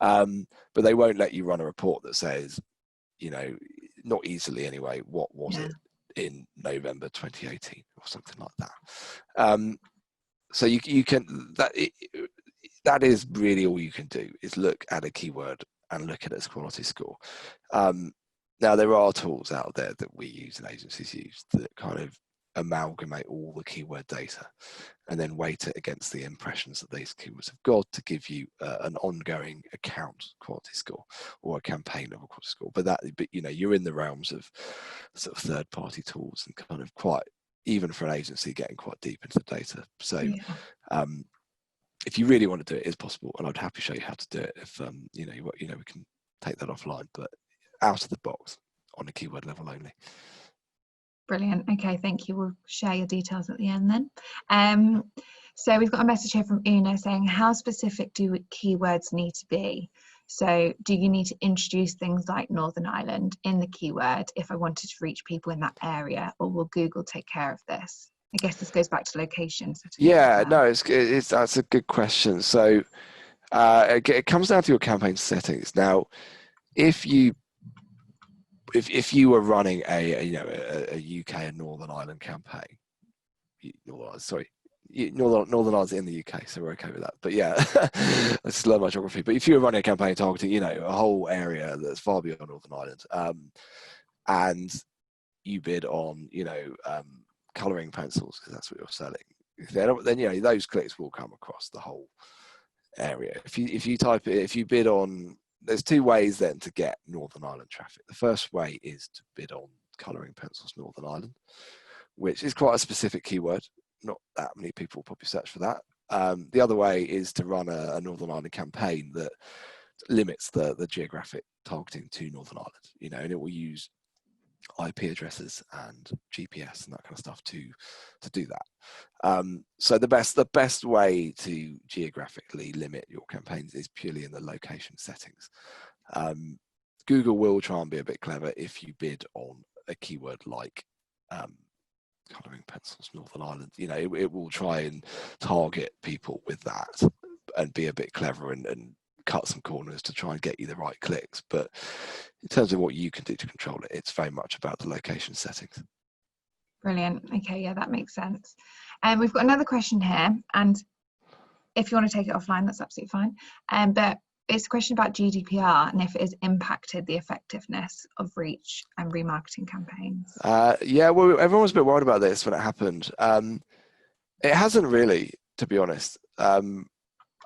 of 10. But they won't let you run a report that says, not easily anyway, what was it in November 2018 or something like that. So you can that is really all you can do is look at a keyword and look at its quality score. Now, there are tools out there that we use and agencies use that kind of amalgamate all the keyword data and then weight it against the impressions that these keywords have got to give you an ongoing account quality score or a campaign level quality score. But you know, you're in the realms of sort of third-party tools and kind of quite, even for an agency, getting quite deep into the data. So if you really want to do it, it's possible, and I'd happily show you how to do it. If you know, we can take that offline, but out of the box on a keyword level only. Brilliant. Okay, thank you. We'll share your details at the end then. So we've got a message here from Una saying, how specific do keywords need to be? So do you need to introduce things like Northern Ireland in the keyword if I wanted to reach people in that area, or will Google take care of this? I guess this goes back to location settings. Yeah, no, it's that's a good question. So it comes down to your campaign settings. Now, if you were running a UK and Northern Ireland campaign, Northern Ireland's in the UK, so we're okay with that. But yeah, let's just learn my geography. But if you were running a campaign targeting, you know, a whole area that's far beyond Northern Ireland, and you bid on, you know, colouring pencils because that's what you're selling, then you know those clicks will come across the whole area. If you bid on, there's two ways then to get Northern Ireland traffic. The first way is to bid on colouring pencils Northern Ireland, which is quite a specific keyword. Not that many people probably search for that. The other way is to run a Northern Ireland campaign that limits the geographic targeting to Northern Ireland, you know, and it will use IP addresses and GPS and that kind of stuff to do that. So the best way to geographically limit your campaigns is purely in the location settings. Google will try and be a bit clever if you bid on a keyword like colouring pencils Northern Ireland. You know, it will try and target people with that and be a bit clever and cut some corners to try and get you the right clicks. But in terms of what you can do to control it, it's very much about the location settings. Brilliant. Okay, yeah, that makes sense. And we've got another question here, and if you want to take it offline, that's absolutely fine. But it's a question about GDPR and if it has impacted the effectiveness of reach and remarketing campaigns. Yeah, well, everyone was a bit worried about this when it happened. It hasn't really, to be honest.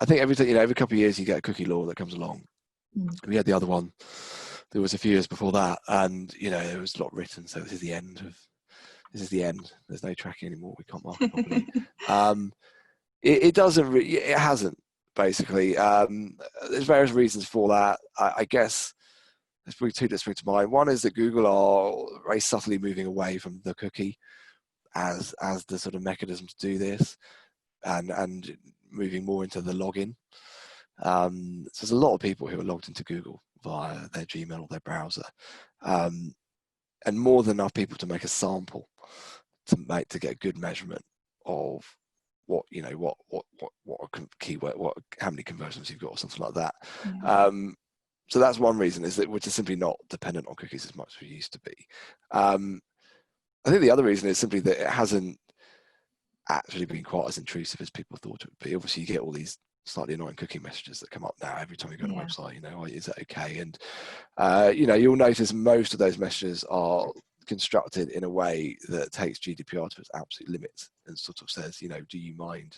I think every couple of years you get a cookie law that comes along. We had the other one. There was a few years before that, and you know there was a lot written. So this is the end. There's no tracking anymore. We can't market properly. It hasn't basically. There's various reasons for that. I guess there's probably two that spring to mind. One is that Google are very subtly moving away from the cookie as the sort of mechanism to do this, and moving more into the login. So there's a lot of people who are logged into Google via their Gmail or their browser, and more than enough people to make a sample to get a good measurement of what keyword, how many conversions you've got or something like that. Yeah. So that's one reason, is that we're just simply not dependent on cookies as much as we used to be. I think the other reason is simply that it hasn't actually been quite as intrusive as people thought it would be. Obviously, you get all these slightly annoying cookie messages that come up now every time you go on a website. You know, is that okay? And you know, you'll notice most of those messages are constructed in a way that takes GDPR to its absolute limits and sort of says, you know, do you mind?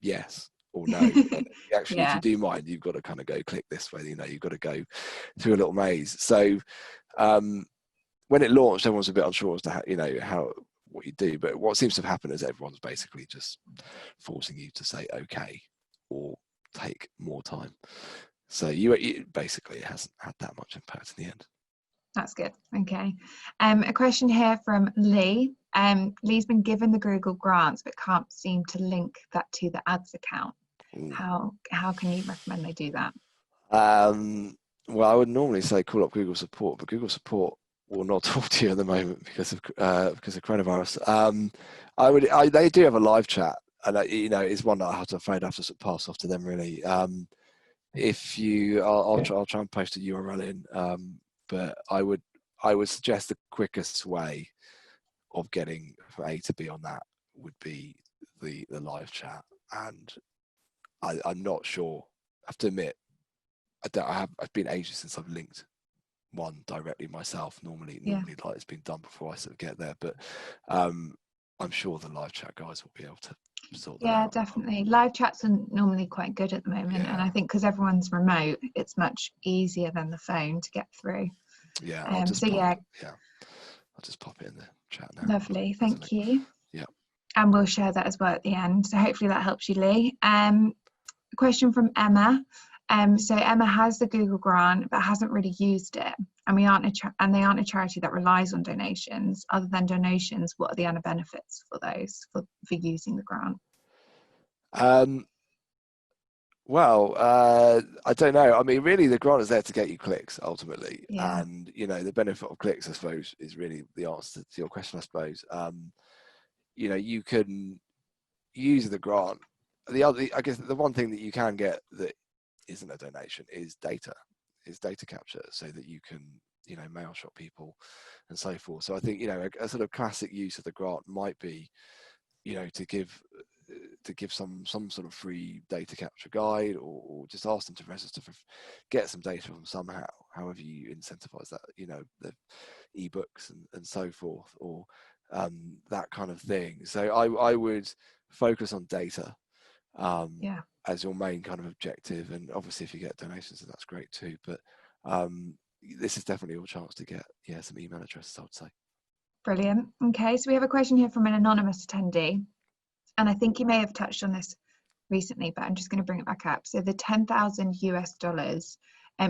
Yes or no. And actually, if you do mind, you've got to kind of go click this way. You know, you've got to go through a little maze. So when it launched, everyone was a bit unsure as to what you do. But what seems to have happened is everyone's basically just forcing you to say okay or take more time. So basically it hasn't had that much impact in the end. That's good. Okay. A question here from Lee. Lee's been given the Google grants but can't seem to link that to the ads account. How can you recommend they do that? Well, I would normally say call up Google support, but Google support will not talk to you at the moment because of coronavirus. They do have a live chat, and you know, it's one that I have to sort of pass off to them really. If you, I'll try and post a URL in, but I would suggest the quickest way of getting from A to B on that would be the live chat, and I'm not sure. I have to admit, I've been ages since I've linked one directly myself. Normally like it's been done before I sort of get there, but I'm sure the live chat guys will be able to sort that out. Yeah, definitely. Live chats are normally quite good at the moment, and I think because everyone's remote, it's much easier than the phone to get through. Yeah, I'll just pop it in the chat now. Lovely, thank you. Yeah, and we'll share that as well at the end. So hopefully that helps you, Lee. A question from Emma. So Emma has the Google grant but hasn't really used it, and they aren't a charity that relies on donations. Other than donations, what are the other benefits for those for using the grant? Well, I don't know. I mean, really, the grant is there to get you clicks ultimately, and the benefit of clicks, I suppose, is really the answer to your question. I suppose, you can use the grant. I guess the one thing that you can get that isn't a donation is data capture, so that you can mail shot people and so forth. So I think a sort of classic use of the grant might be to give some sort of free data capture guide, or just ask them to register for get some data from somehow, however you incentivize that, the ebooks and so forth, or that kind of thing. So I would focus on data as your main kind of objective, and obviously if you get donations, that's great too, but this is definitely your chance to get some email addresses, I would say. Brilliant. Okay, so we have a question here from an anonymous attendee, and I think you may have touched on this recently, but I'm just going to bring it back up. So the $10,000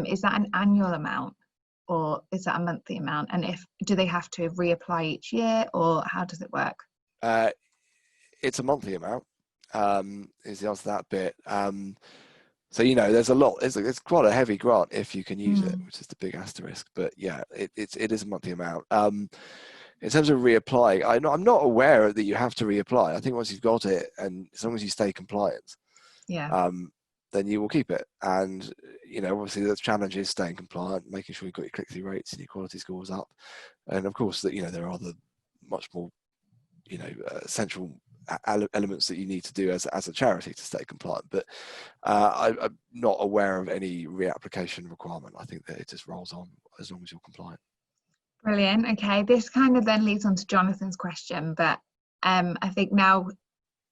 is that an annual amount, or is that a monthly amount? And do they have to reapply each year, or how does it work? It's a monthly amount. Is the answer to that bit. So there's a lot. It's quite a heavy grant if you can use it, which is the big asterisk. But yeah, it is a monthly amount. In terms of reapplying, I'm not aware that you have to reapply. I think once you've got it, and as long as you stay compliant, then you will keep it. And obviously the challenge is staying compliant, making sure you've got your click-through rates and your quality scores up, and of course that there are other much more essential elements that you need to do as a charity to stay compliant. But I'm not aware of any reapplication requirement. I think that it just rolls on as long as you're compliant. Brilliant. Okay, this kind of then leads on to Jonathan's question, but I think now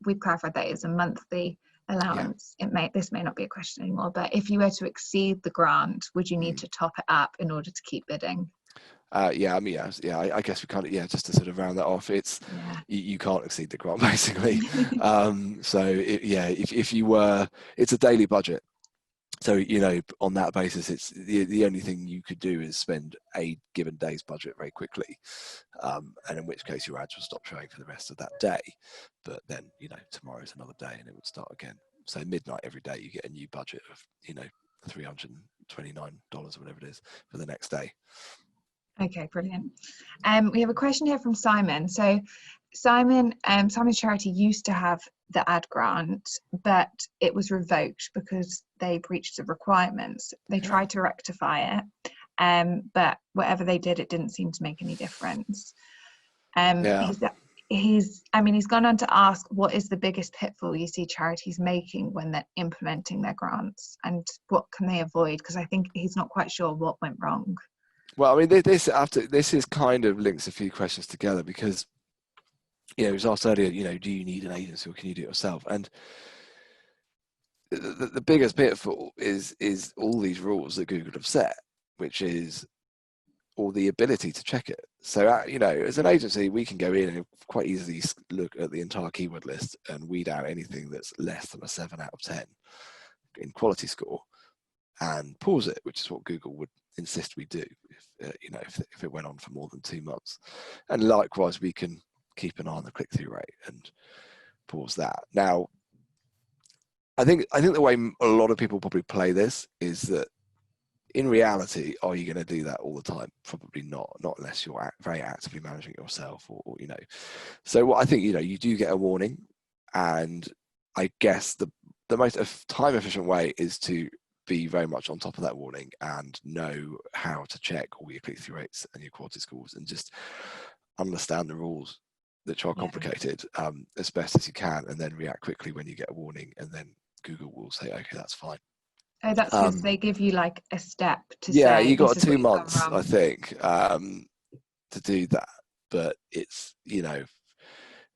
we've clarified that it's a monthly allowance. This may not be a question anymore, but if you were to exceed the grant, would you need to top it up in order to keep bidding? I guess we kind of just to sort of round that off, it's you can't exceed the grant basically. If you were, it's a daily budget, so on that basis, it's the only thing you could do is spend a given day's budget very quickly, and in which case your ads will stop showing for the rest of that day. But then tomorrow's another day and it would start again. So midnight every day you get a new budget of $329 or whatever it is for the next day. Okay, brilliant. We have a question here from Simon. So Simon's charity used to have the ad grant, but it was revoked because they breached the requirements. They tried to rectify it, but whatever they did, it didn't seem to make any difference. He's gone on to ask, what is the biggest pitfall you see charities making when they're implementing their grants, and what can they avoid? Because I think he's not quite sure what went wrong. Well, I mean, this is kind of links a few questions together, because it was asked earlier, do you need an agency or can you do it yourself? And the biggest pitfall is all these rules that Google have set, which is all the ability to check it. So as an agency, we can go in and quite easily look at the entire keyword list and weed out anything that's less than a 7 out of 10 in quality score and pause it, which is what Google would insist we do if it went on for more than 2 months. And likewise, we can keep an eye on the click-through rate and pause that. Now, I think the way a lot of people probably play this is that in reality, are you going to do that all the time? Probably not unless you're very actively managing it yourself, or So what I think, you do get a warning, and I guess the most time efficient way is to be very much on top of that warning and know how to check all your click-through rates and your quality scores, and just understand the rules, which are complicated, as best as you can, and then react quickly when you get a warning, and then Google will say, okay, that's fine. Oh, that's good. So they give you like a step to yeah, say, you got this is what 2 you've done months, wrong. I think, to do that. But it's,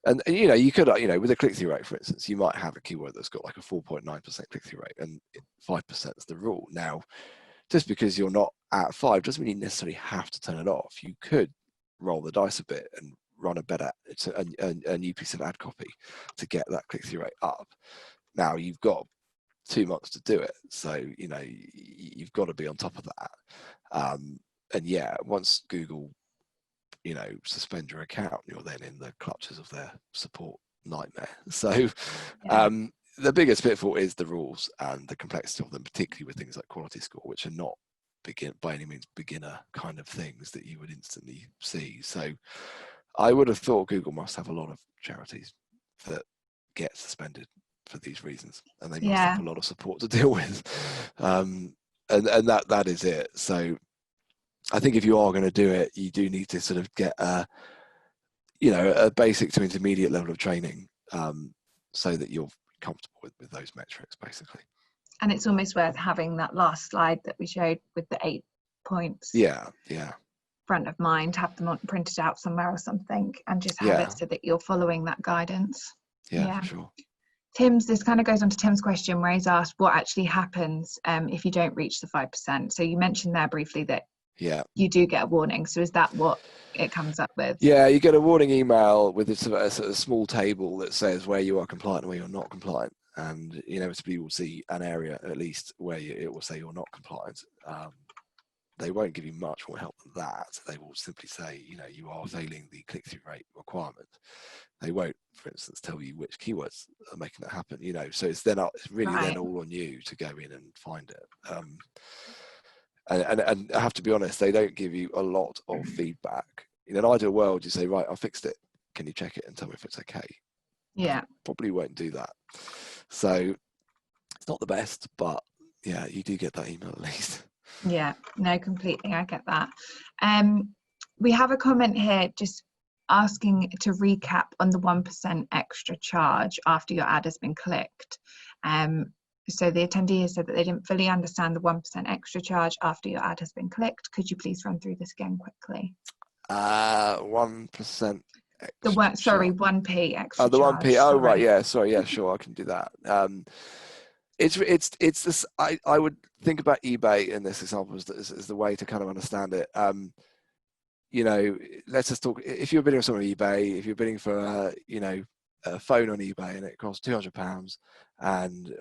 and you could, with a click-through rate, for instance, you might have a keyword that's got like a 4.9% click-through rate, and 5% is the rule. Now, just because you're not at 5 doesn't mean you necessarily have to turn it off. You could roll the dice a bit and run a new piece of ad copy to get that click-through rate up. Now you've got 2 months to do it, so you've got to be on top of that. And yeah, once Google suspend your account, you're then in the clutches of their support nightmare. So the biggest pitfall is the rules and the complexity of them, particularly with things like quality score, which are not by any means beginner kind of things that you would instantly see. So I would have thought Google must have a lot of charities that get suspended for these reasons, and they must have a lot of support to deal with. And that is it. So I think if you are going to do it, you do need to sort of get a basic to intermediate level of training, so that you're comfortable with those metrics, basically. And it's almost worth having that last slide that we showed with the 8 points. Yeah. Front of mind, have them printed out somewhere or something, and just have it so that you're following that guidance. Yeah, for sure. This kind of goes on to Tim's question where he's asked what actually happens if you don't reach the 5%. So you mentioned there briefly that you do get a warning. So is that what it comes up with? Yeah, you get a warning email with a small table that says where you are compliant and where you're not compliant. And inevitably you will see an area at least where it will say you're not compliant. They won't give you much more help than that. They will simply say, you are failing the click-through rate requirement. They won't, for instance, tell you which keywords are making that happen. So it's really then all on you to go in and find it. And I have to be honest, they don't give you a lot of feedback. In an ideal world, you say, right, I fixed it. Can you check it and tell me if it's okay? Yeah. Probably won't do that. So it's not the best, but yeah, you do get that email at least. Yeah, no, completely. I get that. We have a comment here just asking to recap on the 1% extra charge after your ad has been clicked. So the attendee has said that they didn't fully understand the 1% extra charge after your ad has been clicked. Could you please run through this again quickly? 1%. 1p extra. Oh, the charge, 1p. Oh, right. Yeah. Sorry. Yeah. Sure. I can do that. It's this. I would think about eBay in this example as the way to kind of understand it. Let's just talk. If you're bidding on something on eBay, if you're bidding for a phone on eBay and it costs £200, and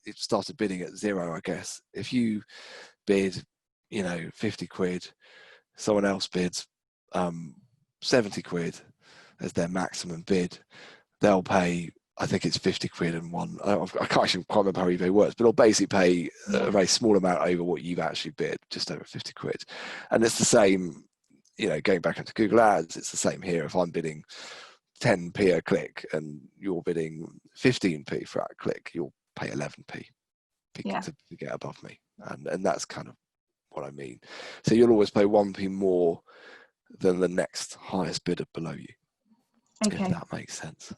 it started bidding at 0, I guess. If you bid, 50 quid, someone else bids 70 quid as their maximum bid, they'll pay, I think it's 50 quid and one. I can't actually quite remember how eBay works, but they'll basically pay a very small amount over what you've actually bid, just over 50 quid. And it's the same, going back into Google Ads, it's the same here. If I'm bidding 10p a click and you're bidding 15p for that click, you'll pay 11p to get above me. And that's kind of what I mean. So you'll always pay 1p more than the next highest bidder below you. Okay. If that makes sense.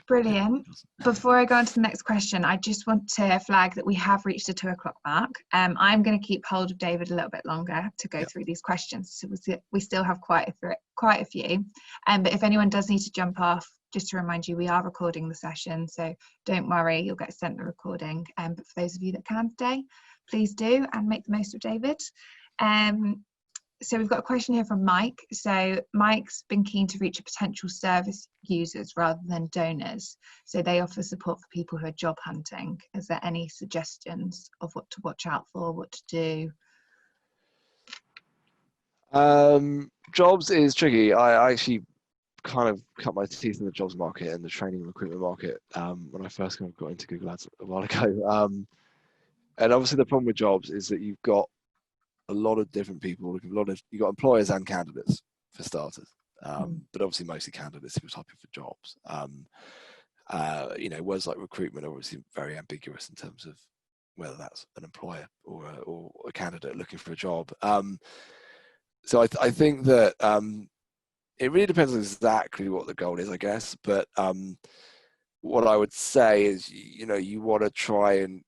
Brilliant. Before I go on to the next question, I just want to flag that we have reached the 2 o'clock mark. I'm going to keep hold of David a little bit longer to go through these questions. So we still have quite a few. But if anyone does need to jump off, just to remind you, we are recording the session, so don't worry, you'll get sent the recording. But for those of you that can stay, please do and make the most of David. So we've got a question here from Mike. So Mike's been keen to reach a potential service users rather than donors. So they offer support for people who are job hunting. Is there any suggestions of what to watch out for, what to do? Jobs is tricky. I actually kind of cut my teeth in the jobs market and the training and recruitment market when I first kind of got into Google Ads a while ago. And obviously the problem with jobs is that you've got a lot of different people. You've got employers and candidates for starters, but obviously mostly candidates who are typing for jobs. Words like recruitment are obviously very ambiguous in terms of whether that's an employer or a candidate looking for a job. So I think that it really depends on exactly what the goal is, I guess. But what I would say is, you want to try and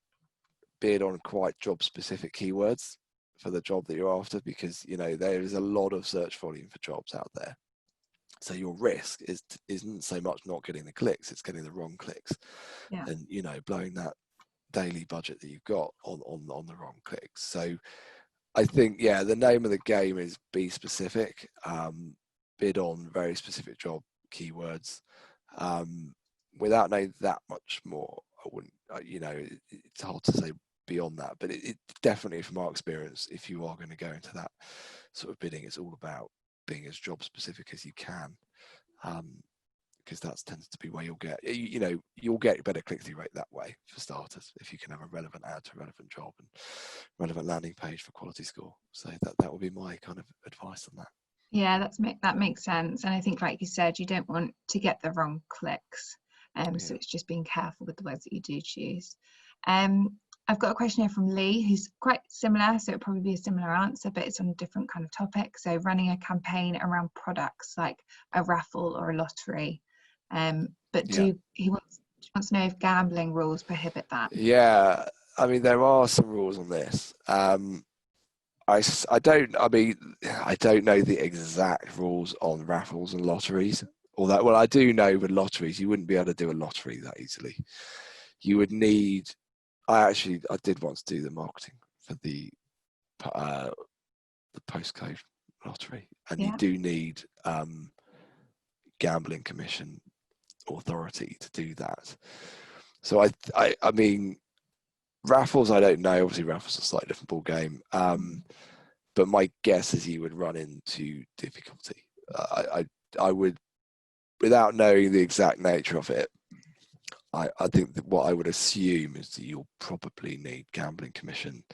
bid on quite job specific keywords for the job that you're after, because there is a lot of search volume for jobs out there. So your risk isn't so much not getting the clicks, it's getting the wrong clicks, and blowing that daily budget that you've got on the wrong clicks. So I think the name of the game is be specific, bid on very specific job keywords. Without knowing that much more, I wouldn't. It's hard to say beyond that, but it definitely, from our experience, if you are going to go into that sort of bidding, it's all about being as job specific as you can, because that tends to be where you'll get better click-through rate that way, for starters, if you can have a relevant ad to a relevant job and relevant landing page for quality score. So that would be my kind of advice on that. Yeah, that makes sense. And I think, like you said, you don't want to get the wrong clicks. So it's just being careful with the words that you do choose. I've got a question here from Lee, who's quite similar, so it'll probably be a similar answer, but it's on a different kind of topic. So running a campaign around products like a raffle or a lottery. He wants to know if gambling rules prohibit that. Yeah, I mean, there are some rules on this. I don't know the exact rules on raffles and lotteries. Well, I do know with lotteries, you wouldn't be able to do a lottery that easily. You would need. I did once do the marketing for the postcode lottery, and you do need gambling commission authority to do that. So I mean, raffles, I don't know. Obviously, raffles are a slightly different ball game. But my guess is you would run into difficulty. I would, without knowing the exact nature of it, I think that what I would assume is that you'll probably need gambling commission.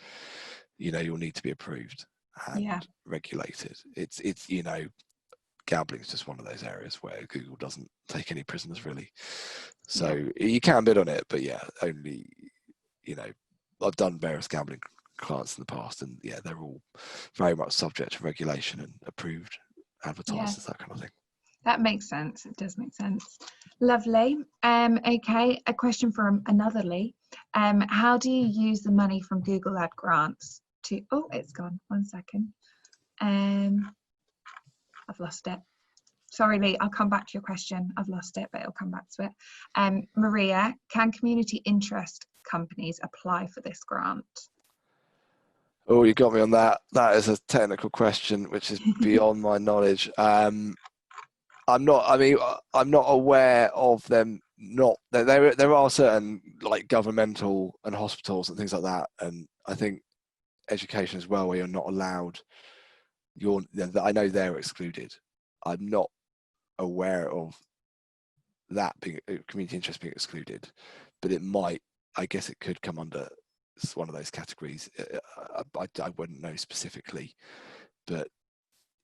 You'll need to be approved and regulated. It's gambling is just one of those areas where Google doesn't take any prisoners, really. So you can bid on it, but only, I've done various gambling clients in the past, and they're all very much subject to regulation and approved advertisers, that kind of thing. That makes sense. It does make sense. Lovely. Okay, a question from another Lee. How do you use the money from Google Ad grants to? Oh, it's gone. 1 second. I've lost it. Sorry, Lee. I'll come back to your question. I've lost it, but it'll come back to it. Maria, can community interest companies apply for this grant? Oh, you got me on that. That is a technical question, which is beyond my knowledge. I'm not aware of them. There are certain, like, governmental and hospitals and things like that, and I think education as well, where you're not allowed. I know they're excluded. I'm not aware of that being community interest being excluded, but it might. I guess it could come under one of those categories. I wouldn't know specifically, but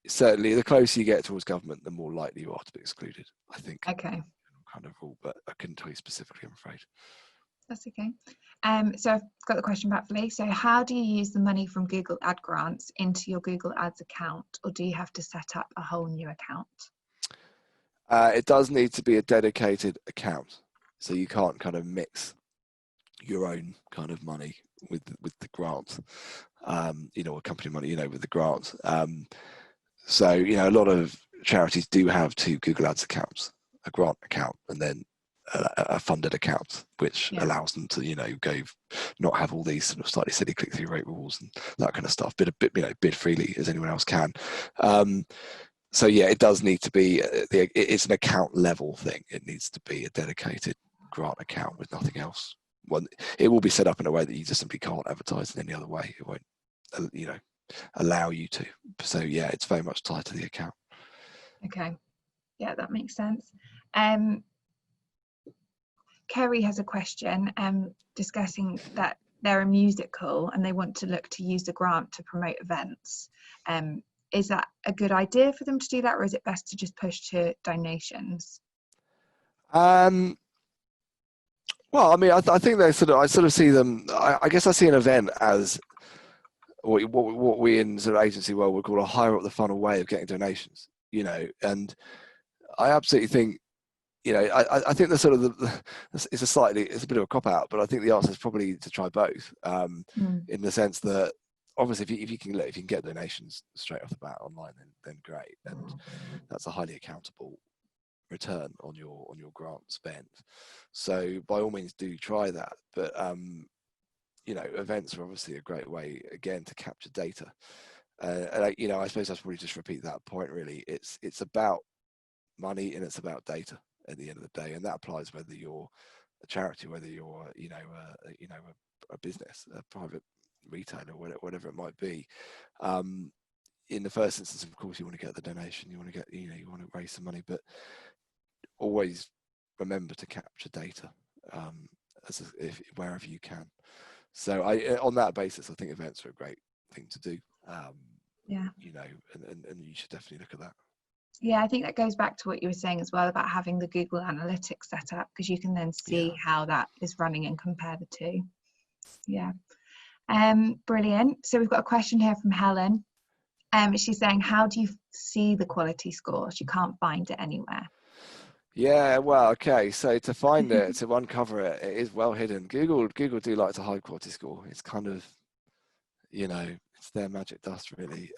certainly the closer you get towards government, the more likely you are to be excluded, I think. Okay. Kind of rule, but I couldn't tell you specifically, I'm afraid. That's okay. So I've got the question back for Lee. So how do you use the money from Google Ad grants into your Google Ads account, or do you have to set up a whole new account? It does need to be a dedicated account, so you can't kind of mix your own kind of money with the grant, or company money, with the grant. So, a lot of charities do have two Google Ads accounts, a grant account and then a funded account, which allows them to, not have all these sort of slightly silly click-through rate rules and that kind of stuff, bid freely as anyone else can. So it does need to be, it's an account level thing. It needs to be a dedicated grant account with nothing else. Well, it will be set up in a way that you just simply can't advertise in any other way. It won't, allow you to. So it's very much tied to the account. Okay, that makes sense. Kerry has a question discussing that they're a musical and they want to look to use the grant to promote events. Is that a good idea for them to do that, or is it best to just push to donations? Well, I mean, I think I sort of see them. I guess I see an event as what we in sort of agency world would call a higher up the funnel way of getting donations. And I absolutely think I think the sort of it's a bit of a cop out, but I think the answer is probably to try both, in the sense that obviously if you can get donations straight off the bat online, then great, and that's a highly accountable return on your grant spent. So by all means do try that, but events are obviously a great way again to capture data, and I suppose I'll probably just repeat that point really. It's about money and it's about data at the end of the day, and that applies whether you're a charity, whether you're a business, a private retailer, whatever it might be. In the first instance, of course, you want to get the donation, you want to raise some money, but always remember to capture data wherever you can. So on that basis, I think events are a great thing to do. And you should definitely look at that. Yeah, I think that goes back to what you were saying as well about having the Google Analytics set up, because you can then see how that is running and compare the two. Yeah. Brilliant. So we've got a question here from Helen. She's saying, how do you see the quality score? She can't find it anywhere. Yeah, well, okay. So to find it, to uncover it, it is well hidden. Google do like to hide quality score. It's kind of, it's their magic dust, really.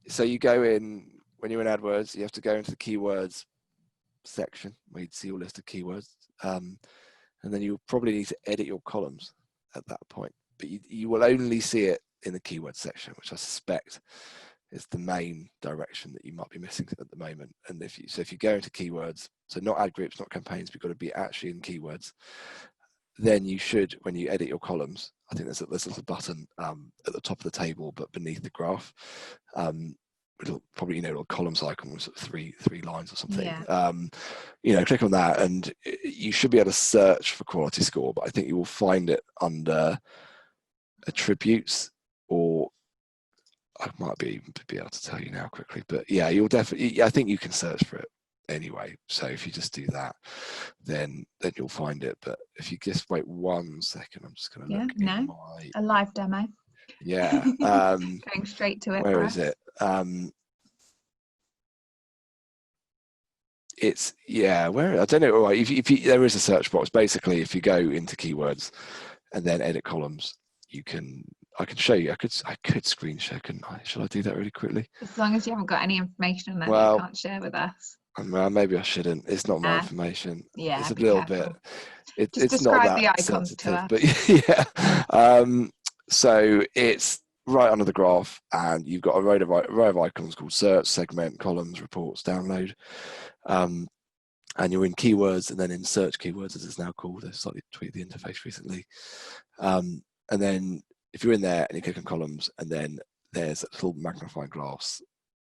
So you go in, when you're in AdWords, you have to go into the keywords section where you'd see your list of keywords. And then you'll probably need to edit your columns at that point. But you will only see it in the keyword section, which I suspect is the main direction that you might be missing at the moment. And if you go into keywords, so not ad groups, not campaigns, but you've got to be actually in keywords, then you should, when you edit your columns, I think there's a little button at the top of the table, but beneath the graph, it'll probably, little columns icon with three lines or something. Yeah. Click on that and you should be able to search for quality score, but I think you will find it under attributes, or I might be able to tell you now quickly, but yeah, you'll definitely, I think you can search for it anyway. So if you just do that, then you'll find it. But if you just wait 1 second, I'm just going to look a live demo. Yeah. Going straight to it. Where is it? It's where I don't know. Right, if you, there is a search box. Basically, if you go into keywords and then edit columns, I can show you. I could screen share, couldn't I? Shall I do that really quickly? As long as you haven't got any information on that that you can't share with us. Maybe I shouldn't. It's not my information. Yeah, it's a little bit. It's not that the icons sensitive, to us. but yeah. So it's right under the graph, and you've got a row of icons called search, segment, columns, reports, download. And you're in keywords, and then in search keywords, as it's now called. They've slightly tweaked the interface recently. And then if you're in there and you click on columns, and then there's a little magnifying glass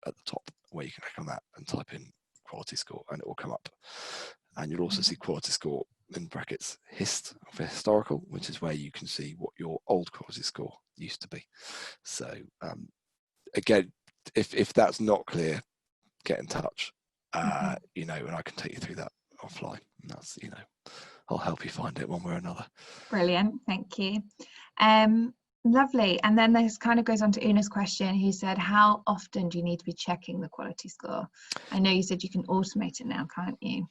at the top where you can click on that and type in quality score, and it will come up. And you'll also see quality score in brackets historical, which is where you can see what your old quality score used to be. So again, if that's not clear, get in touch. And I can take you through that offline. And that's, I'll help you find it one way or another. Brilliant, thank you. Lovely. And then this kind of goes on to Una's question, who said, how often do you need to be checking the quality score? I know you said you can automate it now, can't you?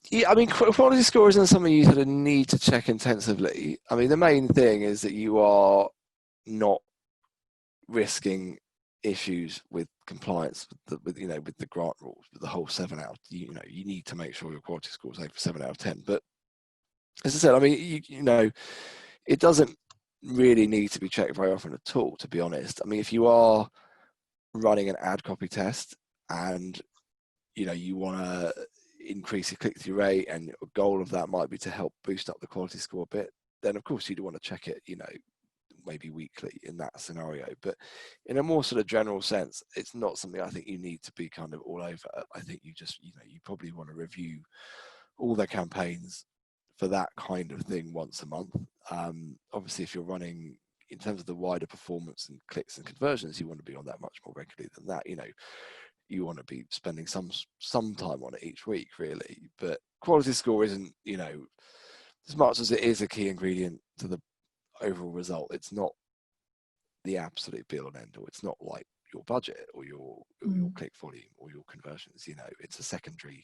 Yeah, I mean, quality score isn't something you sort of need to check intensively. I mean, the main thing is that you are not risking issues with compliance with the grant rules, with the whole 7 out. You need to make sure your quality score is over 7 out of 10. But as I said, I mean, it doesn't really need to be checked very often at all, to be honest. I mean, if you are running an ad copy test and you want to increase your click-through rate, and a goal of that might be to help boost up the quality score a bit, then of course you'd want to check it, maybe weekly in that scenario. But in a more sort of general sense, it's not something I think you need to be kind of all over. I think you just, you probably want to review all their campaigns for that kind of thing once a month. Obviously, if you're running in terms of the wider performance and clicks and conversions, you want to be on that much more regularly than that. You want to be spending some time on it each week, really. But quality score isn't, as much as it is a key ingredient to the overall result, it's not the absolute be all and end all. It's not like, budget or your click volume or your conversions. You know, it's a secondary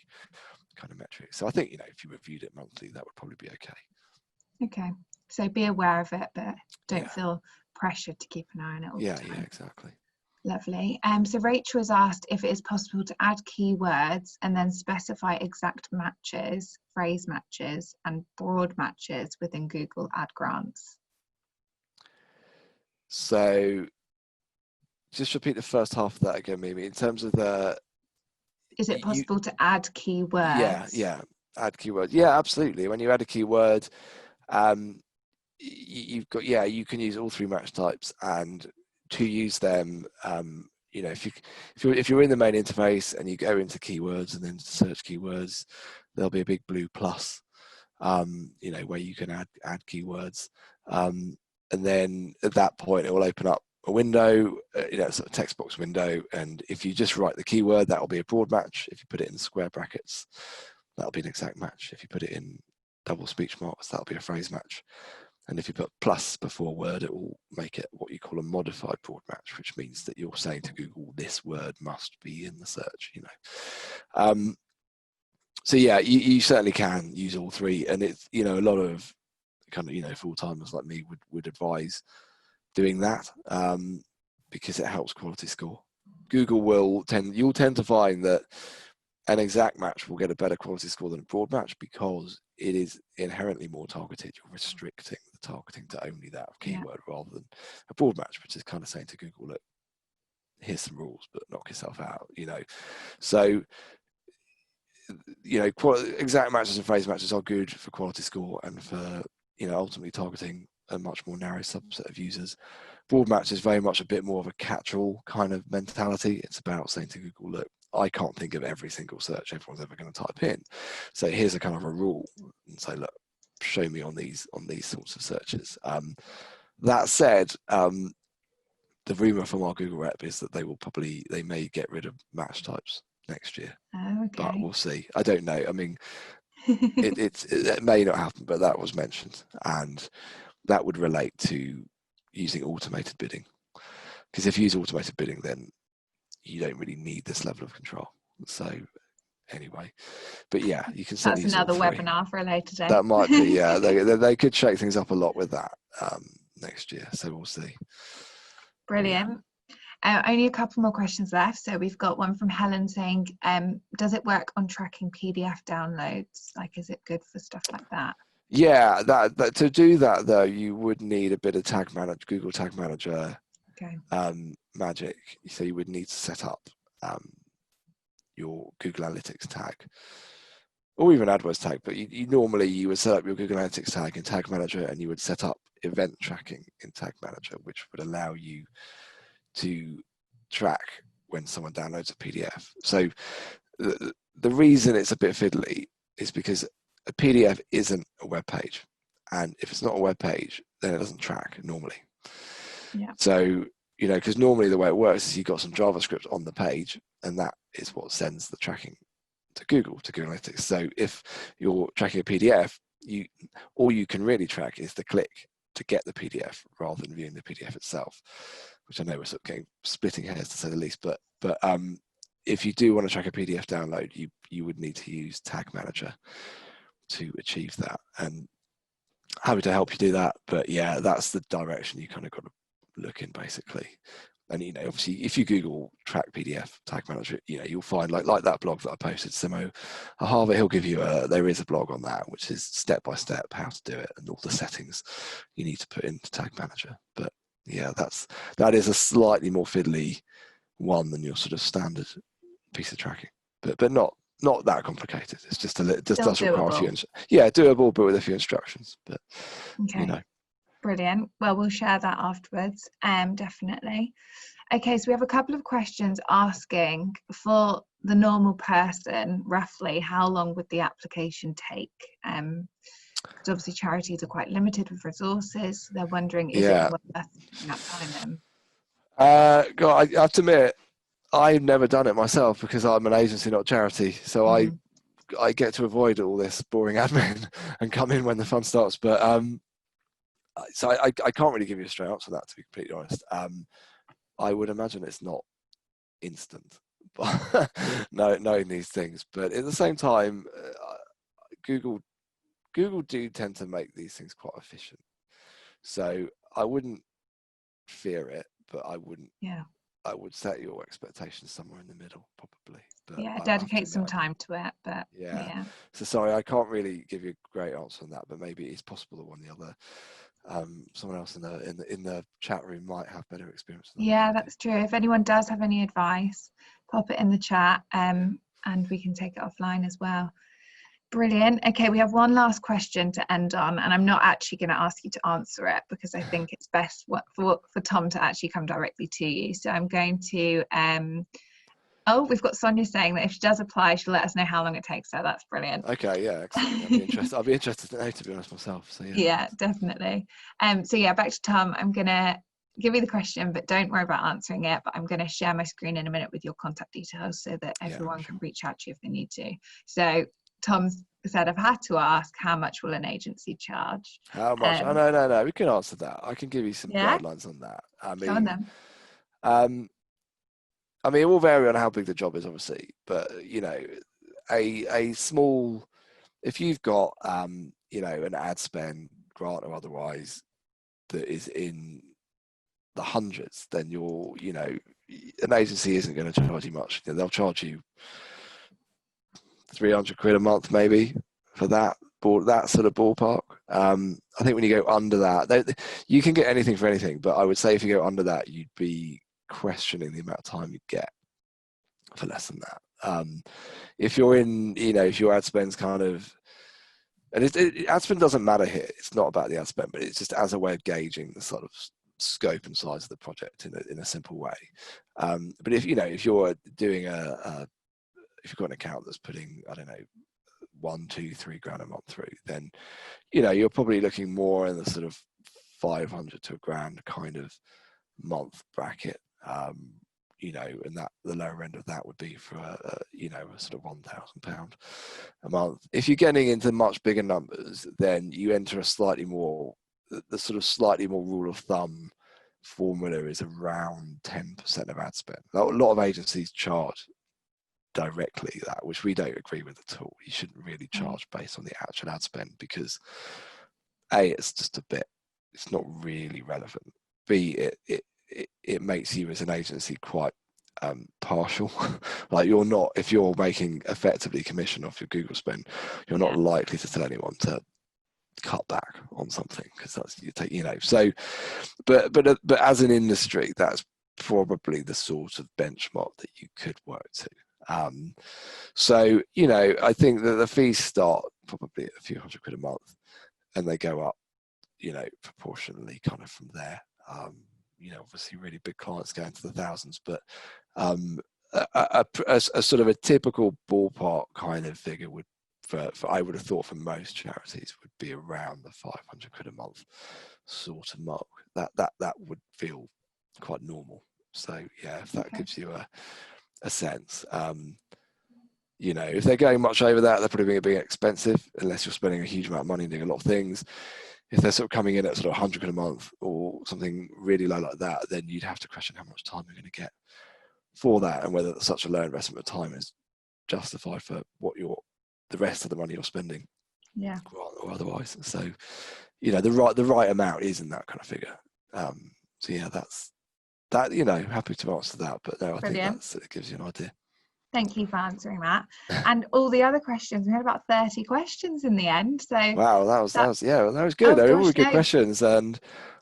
kind of metric. So I think, you know, if you reviewed it monthly, that would probably be okay. Okay, so be aware of it, but don't feel pressured to keep an eye on it all the time. Yeah, exactly. Lovely. So Rachel has asked if it is possible to add keywords and then specify exact matches, phrase matches, and broad matches within Google Ad Grants. So just repeat the first half of that again, Mimi. In terms of the... Is it possible to add keywords? Yeah, add keywords. Yeah, absolutely. When you add a keyword, you've got, you can use all three match types, and to use them, you know, if you're in the main interface and you go into keywords and then search keywords, there'll be a big blue plus, you know, where you can add keywords, and then at that point it will open up a window, you know, sort of text box window, and if you just write the keyword, that will be a broad match. If you put it in square brackets, that'll be an exact match. If you put it in double speech marks, that'll be a phrase match. And if you put plus before a word, it will make it what you call a modified broad match, which means that you're saying to Google, this word must be in the search, you know. So yeah, you certainly can use all three. And it's, you know, a lot of kind of, you know, full-timers like me would advise doing that, because it helps quality score. Google you'll tend to find that an exact match will get a better quality score than a broad match because it is inherently more targeted. You're restricting the targeting to only that keyword rather than a broad match, which is kind of saying to Google, look, here's some rules, but knock yourself out, you know. So, you know, exact matches and phrase matches are good for quality score and for, you know, ultimately targeting a much more narrow subset of users. Broad match is very much a bit more of a catch-all kind of mentality. It's about saying to Google, look, I can't think of every single search everyone's ever going to type in. So here's a kind of a rule, and say, look, show me on these sorts of searches. That said, the rumor from our Google rep is that they may get rid of match types next year. Oh, okay. But we'll see. I don't know. I mean, it may not happen, but that was mentioned, and that would relate to using automated bidding. Because if you use automated bidding, then you don't really need this level of control. So anyway, but yeah, you can certainly That's another webinar for a later day. That might be, yeah. They could shake things up a lot with that next year. So we'll see. Brilliant. Only a couple more questions left. So we've got one from Helen saying, does it work on tracking PDF downloads? Like, is it good for stuff like that? Yeah, that to do that though, you would need a bit of Google Tag Manager magic. So you would need to set up your Google Analytics tag, or even AdWords tag. But you would set up your Google Analytics tag in Tag Manager, and you would set up event tracking in Tag Manager, which would allow you to track when someone downloads a PDF. So the reason it's a bit fiddly is because a PDF isn't a web page, and if it's not a web page, then it doesn't track normally. Yeah. So, you know, because normally the way it works is you've got some JavaScript on the page, and that is what sends the tracking to Google Analytics. So if you're tracking a PDF, all you can really track is the click to get the PDF rather than viewing the PDF itself, which I know we're sort of splitting hairs to say the least. But if you do want to track a PDF download, you would need to use Tag Manager to achieve that, and happy to help you do that. But yeah, that's the direction you kind of got to look in basically. And you know, obviously, if you Google track PDF Tag Manager, you know, you'll find like that blog that I posted, Simo Harvey, he'll give you there is a blog on that, which is step by step how to do it and all the settings you need to put into Tag Manager. But yeah, that is a slightly more fiddly one than your sort of standard piece of tracking, but not that complicated. It's just does require a few, doable, but with a few instructions. But okay, you know. Brilliant. Well, we'll share that afterwards. Definitely. Okay, so we have a couple of questions asking, for the normal person, roughly how long would the application take? Because obviously charities are quite limited with resources. So they're wondering, is it worth putting that time in? God, I have to admit, I've never done it myself because I'm an agency, not charity. So I get to avoid all this boring admin and come in when the fun starts. But so I can't really give you a straight answer to that, to be completely honest. I would imagine it's not instant, but knowing these things. But at the same time, Google do tend to make these things quite efficient. So I wouldn't fear it, but I wouldn't. Yeah. I would set your expectations somewhere in the middle, probably. But Yeah, I have to dedicate some admit, time to it. But yeah. So sorry, I can't really give you a great answer on that, but maybe it's possible that one or the other, someone else in the chat room might have better experience than yeah, I do. that's true. If anyone does have any advice, pop it in the chat, and we can take it offline as well. Brilliant. Okay, we have one last question to end on, and I'm not actually going to ask you to answer it because I think it's best for Tom to actually come directly to you. So I'm going to oh, we've got Sonia saying that if she does apply, she'll let us know how long it takes. So that's brilliant. Okay, yeah, excellent. I'll be interested to know, to be honest myself. So yeah. Yeah, definitely. So yeah, back to Tom. I'm gonna give you the question, but don't worry about answering it. But I'm gonna share my screen in a minute with your contact details so that everyone can reach out to you if they need to. So Tom said, I've had to ask, how much will an agency charge? How much? Oh, no. We can answer that. I can give you some guidelines on that. Go on then. I mean, it will vary on how big the job is, obviously. But you know, a small, if you've got you know, an ad spend grant or otherwise that is in the hundreds, then you know, an agency isn't going to charge you much. They'll charge you 300 quid a month maybe for that sort of ballpark. I think when you go under that, you can get anything for anything, but I would say if you go under that, you'd be questioning the amount of time you'd get for less than that. If you're in, you know, if your ad spend's kind of, and ad spend doesn't matter here, it's not about the ad spend, but it's just as a way of gauging the sort of scope and size of the project in a simple way. But if you're doing if you've got an account that's putting, I don't know, 1, 2, 3 grand a month through, then, you know, you're probably looking more in the sort of 500 to £1,000 kind of month bracket. You know, and that the lower end of that would be for you know, a sort of £1,000 a month. If you're getting into much bigger numbers, then you enter a slightly more, the sort of slightly more rule of thumb formula is around 10% of ad spend. A lot of agencies charge directly that, which we don't agree with at all. You shouldn't really charge based on the actual ad spend because A, it's just a bit, it's not really relevant. B, it makes you as an agency quite partial. Like, you're not, if you're making effectively commission off your Google spend, you're not likely to tell anyone to cut back on something because that's, you know. So but as an industry, that's probably the sort of benchmark that you could work to. So, you know, I think that the fees start probably at a few hundred quid a month and they go up, you know, proportionally kind of from there. You know, obviously really big clients go into the thousands, but a sort of a typical ballpark kind of figure would, for I would have thought for most charities, would be around the 500 quid a month sort of mark. That would feel quite normal. So yeah, if that gives you a sense. You know, if they're going much over that, they're probably being expensive unless you're spending a huge amount of money and doing a lot of things. If they're sort of coming in at sort of 100 quid a month or something really low like that, then you'd have to question how much time you're going to get for that and whether such a low investment of time is justified for what the rest of the money you're spending, or otherwise. So, you know, the right amount is in that kind of figure. So yeah, that's that. You know, happy to answer that, but no, I think it gives you an idea. Thank you for answering that. And all the other questions, we had about 30 questions in the end. So wow, that was good. They were all good questions, and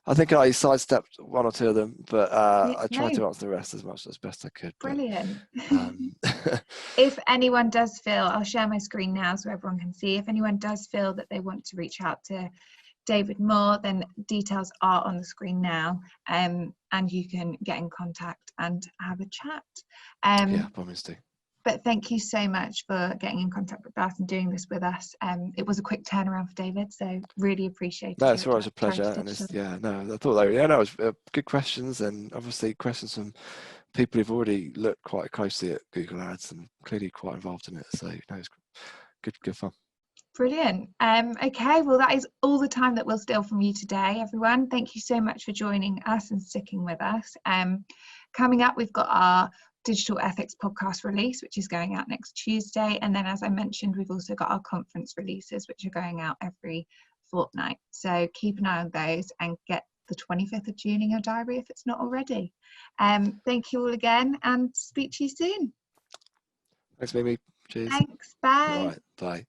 I think I sidestepped one or two of them, but I tried to answer the rest as best I could. Brilliant. If anyone does feel, I'll share my screen now so everyone can see. If anyone does feel that they want to reach out to David Moore, then details are on the screen now, and you can get in contact and have a chat. Yeah, promise to. But thank you so much for getting in contact with us and doing this with us. It was a quick turnaround for David, so really appreciate it. No, it's always a pleasure. And I thought it was good questions, and obviously questions from people who've already looked quite closely at Google Ads and clearly quite involved in it. So it's good fun. Brilliant. Okay, well, that is all the time that we'll steal from you today, everyone. Thank you so much for joining us and sticking with us. Coming up, we've got our Digital Ethics podcast release, which is going out next Tuesday. And then, as I mentioned, we've also got our conference releases, which are going out every fortnight. So keep an eye on those and get the 25th of June in your diary if it's not already. Thank you all again, and speak to you soon. Thanks, Mimi. Cheers. Thanks. Bye. All right. Bye.